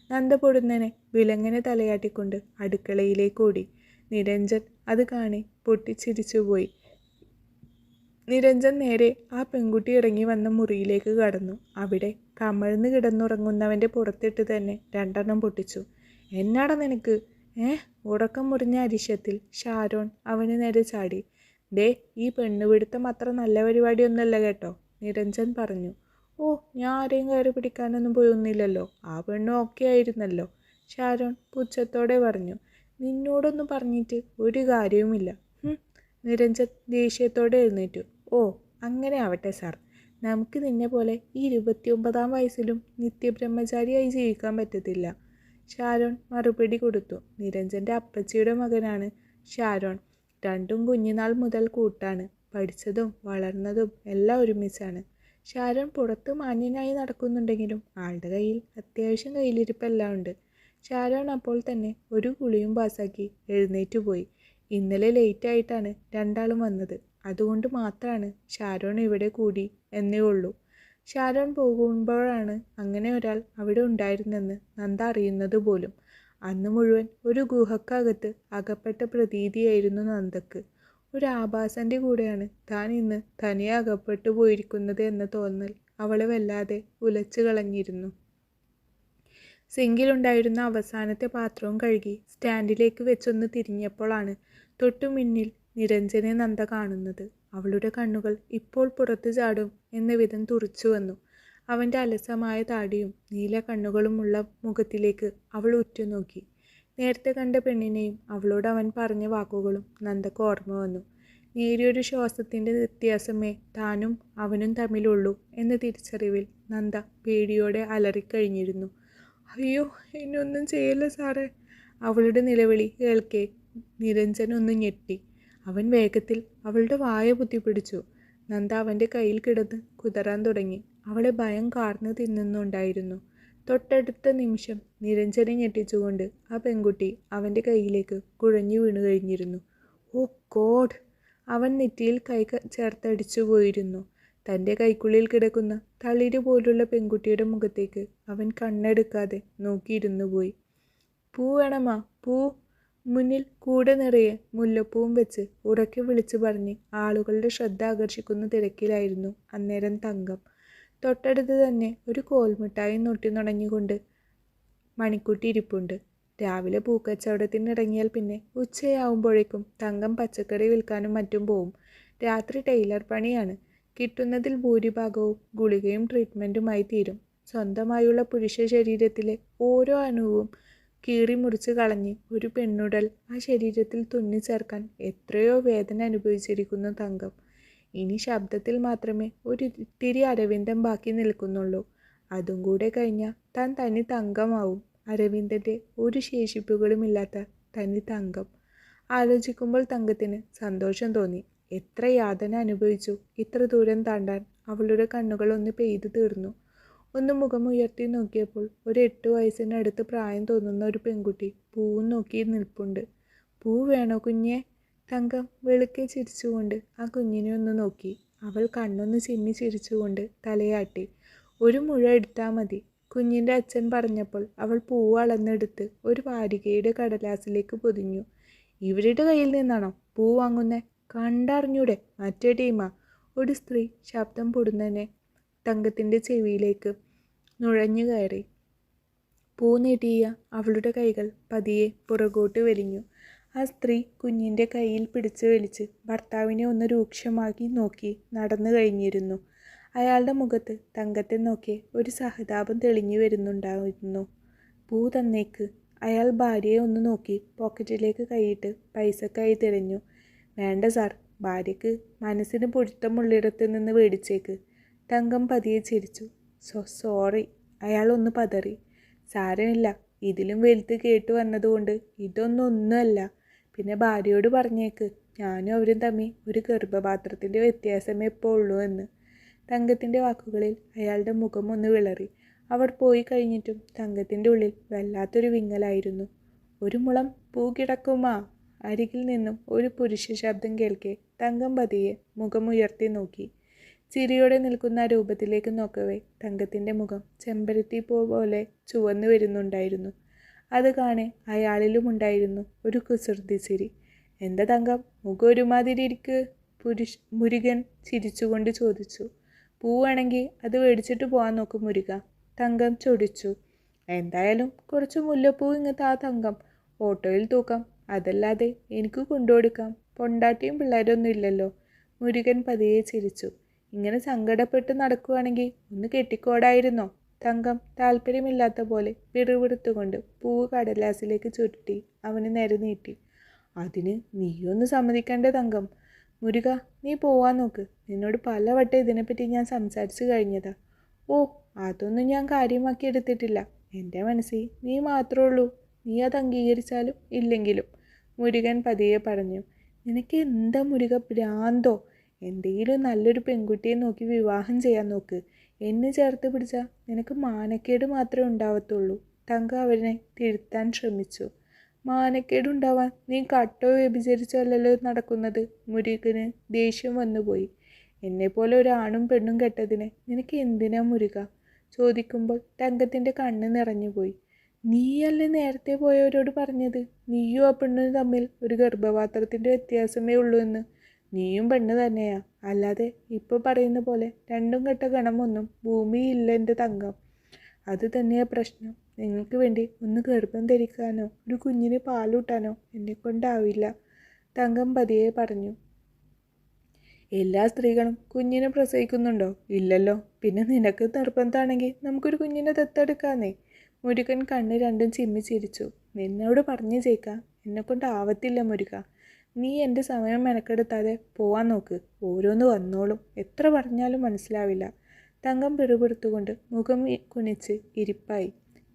നന്ദ പൊടുന്നനെ വിലങ്ങനെ തലയാട്ടിക്കൊണ്ട് അടുക്കളയിലേക്ക് ഓടി. നിരഞ്ജൻ അത് കാണി പൊട്ടിച്ചിരിച്ചുപോയി. നിരഞ്ജൻ നേരെ ആ പെൺകുട്ടി ഇറങ്ങി വന്ന മുറിയിലേക്ക് കടന്നു. അവിടെ കമഴ്ന്ന് കിടന്നുറങ്ങുന്നവൻ്റെ പുറത്തിട്ട് തന്നെ 2 പൊട്ടിച്ചു. എന്നാടാ നിനക്ക്? ഉറക്കം മുറിഞ്ഞ അരിശത്തിൽ ഷാരോൺ അവന് നേരെ ചാടി. ദേ, ഈ പെണ്ണുപിടുത്തം അത്ര നല്ല പരിപാടിയൊന്നുമല്ല കേട്ടോ, നിരഞ്ജൻ പറഞ്ഞു. ഓ, ഞാൻ ആരെയും കയറി പിടിക്കാനൊന്നും പോയൊന്നുമില്ലല്ലോ, ആ പെണ്ണും ഒക്കെ ആയിരുന്നല്ലോ, ഷാരോൺ പുച്ഛത്തോടെ പറഞ്ഞു. നിന്നോടൊന്നും പറഞ്ഞിട്ട് ഒരു കാര്യവുമില്ല. നിരഞ്ജൻ ദേഷ്യത്തോടെ എഴുന്നേറ്റു. ഓ, അങ്ങനെ ആവട്ടെ സാർ, നമുക്ക് നിന്നെ പോലെ ഈ 29-ാം വയസ്സിലും നിത്യബ്രഹ്മചാരിയായി ജീവിക്കാൻ പറ്റത്തില്ല, ഷാരോൺ മറുപടി കൊടുത്തു. നിരഞ്ജൻ്റെ അപ്പച്ചിയുടെ മകനാണ് ഷാരോൺ. രണ്ടും കുഞ്ഞുനാൾ മുതൽ കൂട്ടാണ്. പഠിച്ചതും വളർന്നതും എല്ലാം ഒരുമിച്ചാണ്. ഷാരോൺ പുറത്ത് മാന്യനായി നടക്കുന്നുണ്ടെങ്കിലും ആളുടെ കയ്യിൽ അത്യാവശ്യം കയ്യിലിരിപ്പെല്ലാം ഉണ്ട്. ഷാരോൺ അപ്പോൾ തന്നെ ഒരു കുളിയും പാസാക്കി എഴുന്നേറ്റ് പോയി. ഇന്നലെ ലേറ്റായിട്ടാണ് 2 വന്നത്. അതുകൊണ്ട് മാത്രമാണ് ഷാരോൺ ഇവിടെ കൂടി എന്നേ ഉള്ളൂ. ഷാരോൺ പോകുമ്പോഴാണ് അങ്ങനെ ഒരാൾ അവിടെ ഉണ്ടായിരുന്നെന്ന് നന്ദ അറിയുന്നത് പോലും. അന്ന് മുഴുവൻ ഒരു ഗുഹക്കകത്ത് അകപ്പെട്ട പ്രതീതിയായിരുന്നു നന്ദക്ക്. ഒരു ആഭാസന്റെ കൂടെയാണ് താൻ ഇന്ന് തനിയെ അകപ്പെട്ടു പോയിരിക്കുന്നത് എന്ന തോന്നൽ അവളെ വല്ലാതെ ഉലച്ചു കളഞ്ഞിരുന്നു. സിങ്കിലുണ്ടായിരുന്ന അവസാനത്തെ പാത്രവും കഴുകി സ്റ്റാൻഡിലേക്ക് വെച്ചൊന്ന് തിരിഞ്ഞപ്പോഴാണ് തൊട്ടു മുന്നിൽ നിരഞ്ജനെ നന്ദ കാണുന്നത്. അവളുടെ കണ്ണുകൾ ഇപ്പോൾ പുറത്തു ചാടും എന്ന വിധം തുറിച്ചു വന്നു. അവൻ്റെ അലസമായ താടിയും നീല കണ്ണുകളുമുള്ള മുഖത്തിലേക്ക് അവൾ ഉറ്റുനോക്കി. നേരത്തെ കണ്ട പെണ്ണിനെയും അവളോട് അവൻ പറഞ്ഞ വാക്കുകളും നന്ദക്ക് ഓർമ്മ വന്നു. നേരിയൊരു ശ്വാസത്തിൻ്റെ വ്യത്യാസമേ താനും അവനും തമ്മിലുള്ളൂ എന്ന തിരിച്ചറിവിൽ നന്ദ പേടിയോടെ അലറിക്കഴിഞ്ഞിരുന്നു. അയ്യോ, എന്നൊന്നും ചെയ്യല്ല സാറേ. അവളുടെ നിലവിളി കേൾക്കെ നിരഞ്ജൻ ഒന്ന് ഞെട്ടി. അവൻ വേഗത്തിൽ അവളുടെ വായ കുത്തിപ്പിടിച്ചു. നന്ദ അവൻ്റെ കയ്യിൽ കിടന്ന് കുതറാൻ തുടങ്ങി. അവളെ ഭയം കാർന്നു തിന്നുന്നുണ്ടായിരുന്നു. തൊട്ടടുത്ത നിമിഷം നിരഞ്ജനെ ഞെട്ടിച്ചുകൊണ്ട് ആ പെൺകുട്ടി അവൻ്റെ കയ്യിലേക്ക് കുഴഞ്ഞു വീണു കഴിഞ്ഞിരുന്നു. ഓ ഗോഡ്! അവൻ നെറ്റിയിൽ കൈ ചേർത്തടിച്ചു പോയിരുന്നു. തൻ്റെ കൈക്കുള്ളിൽ കിടക്കുന്ന തളിര് പോലുള്ള പെൺകുട്ടിയുടെ മുഖത്തേക്ക് അവൻ കണ്ണെടുക്കാതെ നോക്കിയിരുന്നു പോയി. പൂ വേണമാ, പൂ. മുന്നിൽ കൂടെ നിറയെ മുല്ലപ്പൂവും വെച്ച് ഉറക്കെ വിളിച്ചു പറഞ്ഞ് ആളുകളുടെ ശ്രദ്ധ ആകർഷിക്കുന്ന തിരക്കിലായിരുന്നു അന്നേരം തങ്കം. തൊട്ടടുത്ത് തന്നെ ഒരു കോൽമിഠായി നൊട്ടി നുണഞ്ഞുകൊണ്ട് മണിക്കുട്ടി ഇരിപ്പുണ്ട്. രാവിലെ പൂക്കച്ചവടത്തിനിറങ്ങിയാൽ പിന്നെ ഉച്ചയാവുമ്പോഴേക്കും തങ്കം പച്ചക്കറി വിൽക്കാനും മറ്റും പോവും. രാത്രി ടൈലർ പണിയാണ്. കിട്ടുന്നതിൽ ഭൂരിഭാഗവും ഗുളികയും ട്രീറ്റ്മെൻറ്റുമായി തീരും. സ്വന്തമായുള്ള പുരുഷ ശരീരത്തിലെ ഓരോ അണുവും കീറി മുറിച്ച് കളഞ്ഞ് ഒരു പെണ്ണുടൽ ആ ശരീരത്തിൽ തുന്നിച്ചേർക്കാൻ എത്രയോ വേദന അനുഭവിച്ചിരിക്കുന്നു തങ്കം. ഇനി ശബ്ദത്തിൽ മാത്രമേ ഒരു ഇത്തിരി അരവിന്ദം ബാക്കി നിൽക്കുന്നുള്ളൂ. അതും കൂടെ കഴിഞ്ഞാൽ താൻ തനി തങ്കമാവും. അരവിന്ദൻ്റെ ഒരു ശേഷിപ്പുകളുമില്ലാത്ത തനി തങ്കം. ആലോചിക്കുമ്പോൾ തങ്കത്തിന് സന്തോഷം തോന്നി. എത്ര യാതന അനുഭവിച്ചു ഇത്ര ദൂരം താണ്ടാൻ. അവളുടെ കണ്ണുകൾ ഒന്ന് പെയ്തു തീർന്നു. ഒന്ന് മുഖമുയർത്തി നോക്കിയപ്പോൾ ഒരു 8 വയസ്സിനടുത്ത് പ്രായം തോന്നുന്ന ഒരു പെൺകുട്ടി പൂവും നോക്കി നിൽപ്പുണ്ട്. പൂ വേണോ കുഞ്ഞെ? തങ്കം വെളുക്കെ ചിരിച്ചുകൊണ്ട് ആ കുഞ്ഞിനെ ഒന്ന് നോക്കി. അവൾ കണ്ണൊന്ന് ചിമ്മി ചിരിച്ചുകൊണ്ട് തലയാട്ടി. ഒരു മുഴ എടുത്താൽ മതി. കുഞ്ഞിൻ്റെ അച്ഛൻ പറഞ്ഞപ്പോൾ അവൾ പൂവ് അളന്നെടുത്ത് ഒരു വാരികയുടെ കടലാസിലേക്ക് പൊതിഞ്ഞു. ഇവരുടെ കയ്യിൽ നിന്നാണോ പൂ വാങ്ങുന്നേ? കണ്ടറിഞ്ഞൂടെ, മറ്റേ ടീമാ. ഒരു സ്ത്രീ ശബ്ദം പൊടുന്നനെ തങ്കത്തിൻ്റെ ചെവിയിലേക്ക് നുഴഞ്ഞു കയറി. പൂ നീട്ടിയ അവളുടെ കൈകൾ പതിയെ പുറകോട്ട് വലിഞ്ഞു. ആ സ്ത്രീ കുഞ്ഞിൻ്റെ കയ്യിൽ പിടിച്ചു വലിച്ച് ഭർത്താവിനെ ഒന്ന് രൂക്ഷമാക്കി നോക്കി നടന്നു കഴിഞ്ഞിരുന്നു. അയാളുടെ മുഖത്ത് തങ്കത്തെ നോക്കി ഒരു സഹതാപം തെളിഞ്ഞു വരുന്നുണ്ടായിരുന്നു. പൂ തന്നേക്ക്. അയാൾ ഭാര്യയെ ഒന്ന് നോക്കി പോക്കറ്റിലേക്ക് കൈയിട്ട് പൈസക്കായി തിരഞ്ഞു. വേണ്ട സാർ, ഭാര്യയ്ക്ക് മനസ്സിന് പൊരുത്തമുള്ളിടത്ത് നിന്ന് മേടിച്ചേക്ക്. തങ്കം പതിയെ ചിരിച്ചു. സോറി. അയാൾ ഒന്ന് പതറി. സാരമില്ല, ഇതിലും വലുത് കേട്ടു വന്നതുകൊണ്ട് ഒന്നുമല്ല. പിന്നെ ഭാര്യയോട് പറഞ്ഞേക്ക് ഞാനും അവരും തമ്മിൽ ഒരു ഗർഭപാത്രത്തിൻ്റെ വ്യത്യാസമേ ഇപ്പോൾ ഉള്ളൂ എന്ന്. തങ്കത്തിൻ്റെ വാക്കുകളിൽ അയാളുടെ മുഖം ഒന്ന് വിളറി. അവർ പോയി കഴിഞ്ഞിട്ടും തങ്കത്തിൻ്റെ ഉള്ളിൽ വല്ലാത്തൊരു വിങ്ങലായിരുന്നു. ഒരു മുളം പൂ കിടക്കുമാ. അരികിൽ നിന്നും ഒരു പുരുഷ ശബ്ദം കേൾക്കെ തങ്കം പതിയെ മുഖമുയർത്തി നോക്കി. ചിരിയോടെ നിൽക്കുന്ന ആ രൂപത്തിലേക്ക് നോക്കവേ തങ്കത്തിൻ്റെ മുഖം ചെമ്പരത്തി പോലെ ചുവന്നു വരുന്നുണ്ടായിരുന്നു. അത് കാണെ അയാളിലുമുണ്ടായിരുന്നു ഒരു കുസൃതി ചിരി. എന്താ തങ്കം, മുഖം ഒരുമാതിരി ഇരിക്ക്? മുരുകൻ ചിരിച്ചുകൊണ്ട് ചോദിച്ചു. പൂവാണെങ്കിൽ അത് മേടിച്ചിട്ട് പോകാൻ നോക്കും മുരുക. തങ്കം ചൊടിച്ചു. എന്തായാലും കുറച്ച് മുല്ലപ്പൂ ഇങ്ങനത്തെ ആ തങ്കം. ഓട്ടോയിൽ തൂക്കാം. അതല്ലാതെ എനിക്ക് കൊണ്ടുകൊടുക്കാം. പൊണ്ടാട്ടിയും പിള്ളേരൊന്നും ഇല്ലല്ലോ. മുരുകൻ പതിയെ ചിരിച്ചു. ഇങ്ങനെ സങ്കടപ്പെട്ട് നടക്കുകയാണെങ്കിൽ ഒന്ന് കെട്ടിക്കോടായിരുന്നോ? തങ്കം താല്പര്യമില്ലാത്ത പോലെ പിറുപിറുത്തുകൊണ്ട് പൂവ് കടലാസിലേക്ക് ചുരുട്ടി അവന് നേരെ നീട്ടി. അതിന് നീയൊന്ന് സമ്മതിക്കണ്ടേ തങ്കം? മുരുക, നീ പോവാൻ നോക്ക്. നിന്നോട് പലവട്ടം ഇതിനെപ്പറ്റി ഞാൻ സംസാരിച്ചു കഴിഞ്ഞതാ. ഓ, അതൊന്നും ഞാൻ കാര്യമാക്കി എടുത്തിട്ടില്ല. എൻ്റെ മനസ്സിൽ നീ മാത്രമേ ഉള്ളൂ. നീ അത് അംഗീകരിച്ചാലും ഇല്ലെങ്കിലും, മുരുകൻ പതിയെ പറഞ്ഞു. നിനക്ക് എന്താ മുരുക, ഭ്രാന്തോ? എന്തെങ്കിലും നല്ലൊരു പെൺകുട്ടിയെ നോക്കി വിവാഹം ചെയ്യാൻ നോക്ക്. എന്നെ ചേർത്ത് പിടിച്ചാൽ നിനക്ക് മാനക്കേട് മാത്രമേ ഉണ്ടാവത്തുള്ളൂ. തങ്ക അവനെ തിരുത്താൻ ശ്രമിച്ചു. മാനക്കേടുണ്ടാവാൻ നീ കട്ടോ വ്യഭിചരിച്ചോ അല്ലല്ലോ നടക്കുന്നത്. മുരുകന് ദേഷ്യം വന്നുപോയി. എന്നെപ്പോലെ ഒരാണും പെണ്ണും കെട്ടതിന് നിനക്ക് എന്തിനാ മുരുക? ചോദിക്കുമ്പോൾ തങ്കത്തിൻ്റെ കണ്ണ് നിറഞ്ഞുപോയി. നീയല്ലേ നേരത്തെ പോയവരോട് പറഞ്ഞത് നീയും ആ പെണ്ണും തമ്മിൽ ഒരു ഗർഭപാത്രത്തിൻ്റെ വ്യത്യാസമേ ഉള്ളൂ എന്ന്. നീയും പെണ്ണ് തന്നെയാ, അല്ലാതെ ഇപ്പോൾ പറയുന്ന പോലെ രണ്ടും കെട്ട ഗണമൊന്നും ഭൂമിയില്ല എൻ്റെ തങ്കം. അത് തന്നെയാ പ്രശ്നം. നിങ്ങൾക്ക് വേണ്ടി ഒന്ന് ഗർഭം ധരിക്കാനോ ഒരു കുഞ്ഞിന് പാലൂട്ടാനോ എന്നെക്കൊണ്ടാവില്ല, തങ്കം പതിയെ പറഞ്ഞു. എല്ലാ സ്ത്രീകളും കുഞ്ഞിനെ പ്രസവിക്കുന്നുണ്ടോ? ഇല്ലല്ലോ. പിന്നെ നിനക്ക് നിർബന്ധമാണെങ്കിൽ നമുക്കൊരു കുഞ്ഞിനെ ദത്തെടുക്കാന്നേ. മുരുകൻ കണ്ണ് രണ്ടും ചിമ്മി ചിരിച്ചു. നിന്നോട് പറഞ്ഞു ചേക്കാം, എന്നെക്കൊണ്ടാവത്തില്ല മുരുക. നീ എൻ്റെ സമയം മെനക്കെടുത്താതെ പോവാൻ നോക്ക്. ഓരോന്ന് വന്നോളും. എത്ര പറഞ്ഞാലും മനസ്സിലാവില്ല. തങ്കം പിറുപിറുത്തുകൊണ്ട് മുഖം കുനിച്ച് ഇരിപ്പായി.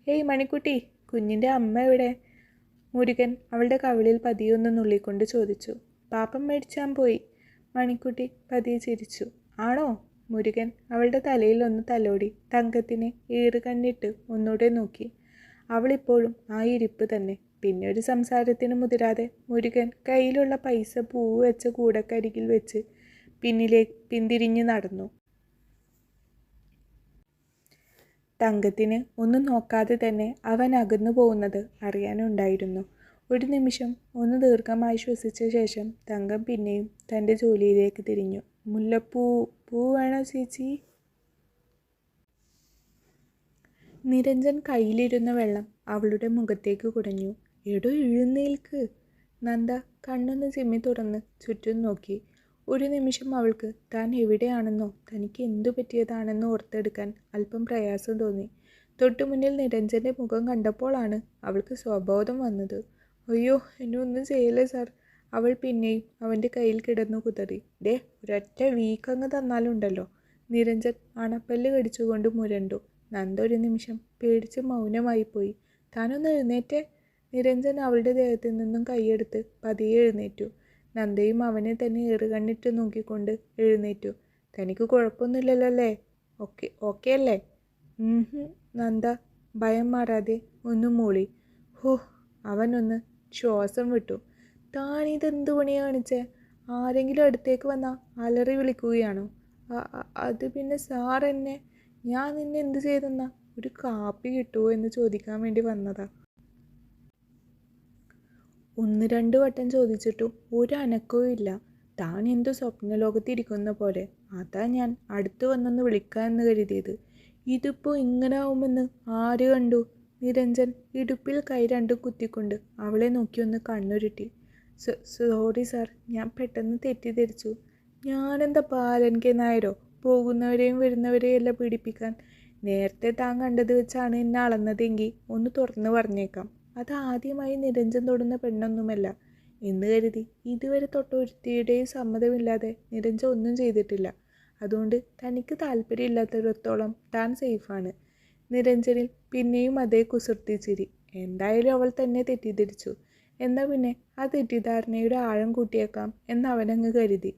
ഹേയ് മണിക്കുട്ടി, കുഞ്ഞിൻ്റെ അമ്മ എവിടെ? മുരുകൻ അവളുടെ കവിളിൽ പതിയൊന്ന് നുള്ളിക്കൊണ്ട് ചോദിച്ചു. പാപ്പം മേടിച്ചാൻ പോയി. മണിക്കുട്ടി പതിയെ ചിരിച്ചു. ആണോ? മുരുകൻ അവളുടെ തലയിൽ ഒന്ന് തലോടി തങ്കത്തിനെ ഏറുകണ്ണിട്ട് ഒന്നുകൂടെ നോക്കി. അവളിപ്പോഴും ആ ഇരിപ്പ് തന്നെ. പിന്നെ ഒരു സംസാരത്തിന് മുതിരാതെ മുരുകൻ കയ്യിലുള്ള പൈസ പൂവ് വെച്ച കൂടക്കരികിൽ വെച്ച് പിന്തിരിഞ്ഞ് നടന്നു. തങ്കത്തിന് ഒന്നും നോക്കാതെ തന്നെ അവൻ അകന്നു പോകുന്നത് അറിയാനുണ്ടായിരുന്നു. ഒരു നിമിഷം ഒന്ന് ദീർഘമായി ശ്വസിച്ച ശേഷം തങ്കം പിന്നെയും തൻ്റെ ജോലിയിലേക്ക് തിരിഞ്ഞു. മുല്ലപ്പൂ പൂ വേണോ ചേച്ചി? നിരഞ്ജൻ കയ്യിലിരുന്ന വെള്ളം അവളുടെ മുഖത്തേക്ക് കുടഞ്ഞു. എടോ എഴുന്നേൽക്ക്. നന്ദ കണ്ണൊന്ന് ചിമ്മി തുറന്ന് ചുറ്റും നോക്കി. ഒരു നിമിഷം അവൾക്ക് താൻ എവിടെയാണെന്നോ തനിക്ക് എന്തു പറ്റിയതാണെന്നോ ഓർത്തെടുക്കാൻ അല്പം പ്രയാസം തോന്നി. തൊട്ടുമുന്നിൽ നിരഞ്ജൻ്റെ മുഖം കണ്ടപ്പോഴാണ് അവൾക്ക് സ്വബോധം വന്നത്. അയ്യോ, എന്നെ ഒന്നും ചെയ്യല്ലേ സാർ. അവൾ പിന്നെയും അവൻ്റെ കയ്യിൽ കിടന്നു കുതറി. ഡേ, ഒരൊറ്റ വീക്കങ്ങ് തന്നാലുണ്ടല്ലോ. നിരഞ്ജൻ അണപ്പല്ല് കടിച്ചുകൊണ്ട് മുരണ്ടു. നന്ദ ഒരു നിമിഷം പേടിച്ച് മൗനമായിപ്പോയി. താനൊന്ന് എഴുന്നേറ്റേ. നിരഞ്ജൻ അവളുടെ ദേഹത്തു നിന്നും കൈയെടുത്ത് പതിയെ എഴുന്നേറ്റു. നന്ദയും അവനെ തന്നെ ഏറുകണ്ണിട്ട് നോക്കിക്കൊണ്ട് എഴുന്നേറ്റു. തനിക്ക് കുഴപ്പമൊന്നുമില്ലല്ലോ അല്ലേ? ഓക്കെ അല്ലേ? നന്ദ ഭയം മാറാതെ ഒന്ന് മൂളി. ഹോ, അവനൊന്ന് ശ്വാസം വിട്ടു. താനിതെന്ത് പണിയാ കാണിച്ചേ? ആരെങ്കിലും അടുത്തേക്ക് വന്നാൽ അലറി വിളിക്കുകയാണോ? അത് പിന്നെ സാർ എന്നെ, ഞാൻ നിന്നെ എന്ത് ചെയ്തെന്നാ? ഒരു കാപ്പി കിട്ടുമോ എന്ന് ചോദിക്കാൻ വേണ്ടി വന്നതാ. ഒന്ന് രണ്ട് വട്ടം ചോദിച്ചിട്ടും ഒരു അനക്കവും ഇല്ല. താൻ എന്തു സ്വപ്നലോകത്തിരിക്കുന്ന പോലെ. അതാ ഞാൻ അടുത്ത് വന്നൊന്ന് വിളിക്കാമെന്ന് കരുതിയത്. ഇതിപ്പോൾ ഇങ്ങനെ ആവുമെന്ന് ആര് കണ്ടു? നിരഞ്ജൻ ഇടുപ്പിൽ കൈ രണ്ടും കുത്തിക്കൊണ്ട് അവളെ നോക്കി ഒന്ന് കണ്ണുരുട്ടി. സോറി സാർ, ഞാൻ പെട്ടെന്ന് തെറ്റിദ്ധരിച്ചു. ഞാനെന്താ ബാലൻ കെ നായരോ? പോകുന്നവരെയും വരുന്നവരെയും എല്ലാം പീഡിപ്പിക്കാൻ. നേരത്തെ താൻ കണ്ടത് വെച്ചാണ് എന്നെ അളന്നതെങ്കിൽ ഒന്ന് തുറന്നു പറഞ്ഞേക്കാം. അത് ആദ്യമായി നിരഞ്ജൻ തൊടുന്ന പെണ്ണൊന്നുമല്ല എന്ന് കരുതി ഇതുവരെ തൊട്ട ഒരുത്തിയുടെയും സമ്മതമില്ലാതെ നിരഞ്ജൻ ഒന്നും ചെയ്തിട്ടില്ല. അതുകൊണ്ട് തനിക്ക് താല്പര്യമില്ലാത്തിടത്തോളം താൻ സേഫാണ്. നിരഞ്ജനിൽ പിന്നെയും അതേ കുസൃതി ചിരി. എന്തായാലും അവൾ തന്നെ തെറ്റിദ്ധരിച്ചു. എന്നാൽ പിന്നെ ആ തെറ്റിദ്ധാരണയുടെ ആഴം കൂട്ടിയേക്കാം എന്നവനങ്ങ് കരുതി.